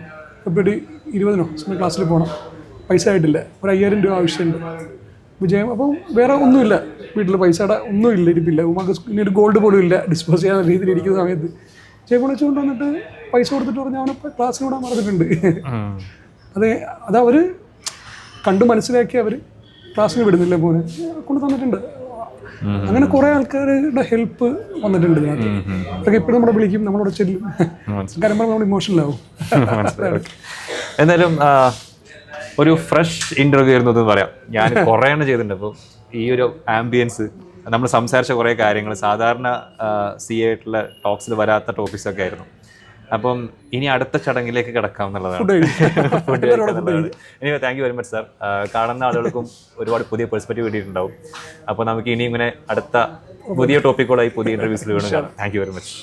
ഫെബ്രുവരി 20-നോ ക്ലാസ്സിൽ പോകണം, പൈസ ആയിട്ടില്ല, ഒരു 5000 രൂപ ആവശ്യമുണ്ട്. വിജയം അപ്പം വേറെ ഒന്നുമില്ല, വീട്ടിൽ പൈസയുടെ ഒന്നുമില്ല, ഇരിപ്പില്ല, ഉമ്മക്ക് ഇനി ഒരു ഗോൾഡ് പോലും ഇല്ല ഡിസ്പോസ് ചെയ്യാൻ രീതിയിൽ ഇരിക്കുന്ന സമയത്ത് ജയപ്പോൾ വെച്ചുകൊണ്ട് വന്നിട്ട് പൈസ കൊടുത്തിട്ട് പറഞ്ഞാൽ അവനെ ക്ലാസ്സിൽ വിടാൻ പറഞ്ഞിട്ടുണ്ട്. അതവർ കണ്ടു മനസ്സിലാക്കി അവർ ക്ലാസ്സിൽ വിടുന്നില്ല, മോനെ കൊണ്ട് തന്നിട്ടുണ്ട്. അങ്ങനെ കുറേ ആൾക്കാരുടെ ഹെൽപ്പ് വന്നിട്ടുണ്ട് ഇതിനകത്ത്. അതൊക്കെ ഇപ്പോഴും നമ്മളെ വിളിക്കും, നമ്മളോട് ചെല്ലും, കാര്യം നമ്മൾ ഇമോഷണലാവും. എന്തായാലും ഒരു ഫ്രഷ് ഇന്റർവ്യൂ ആയിരുന്നു എന്ന് പറയാം. ഞാൻ കുറേ എണ്ണം ചെയ്തിട്ടുണ്ട്. അപ്പോൾ ഈ ഒരു ആംബിയൻസ്, നമ്മൾ സംസാരിച്ച കുറേ കാര്യങ്ങൾ സാധാരണ CA ആയിട്ടുള്ള ടോക്സിൽ വരാത്ത ടോപ്പിക്സൊക്കെ ആയിരുന്നു. അപ്പം ഇനി അടുത്ത ചടങ്ങിലേക്ക് കിടക്കാം എന്നുള്ളതാണ്. ഫുഡ് കഴിക്കാന്നുള്ളതാണ്. ഇനി thank you very much sir. കാണുന്ന ആളുകൾക്കും ഒരുപാട് പുതിയ പെർസ്പെക്റ്റീവ് കിട്ടിയിട്ടുണ്ടാവും. അപ്പോൾ നമുക്ക് ഇനി ഇങ്ങനെ അടുത്ത പുതിയ ടോപ്പിക്കുകളായി പുതിയ ഇന്റർവ്യൂസിൽ വീണ്ടും കാണാം. Thank you very much.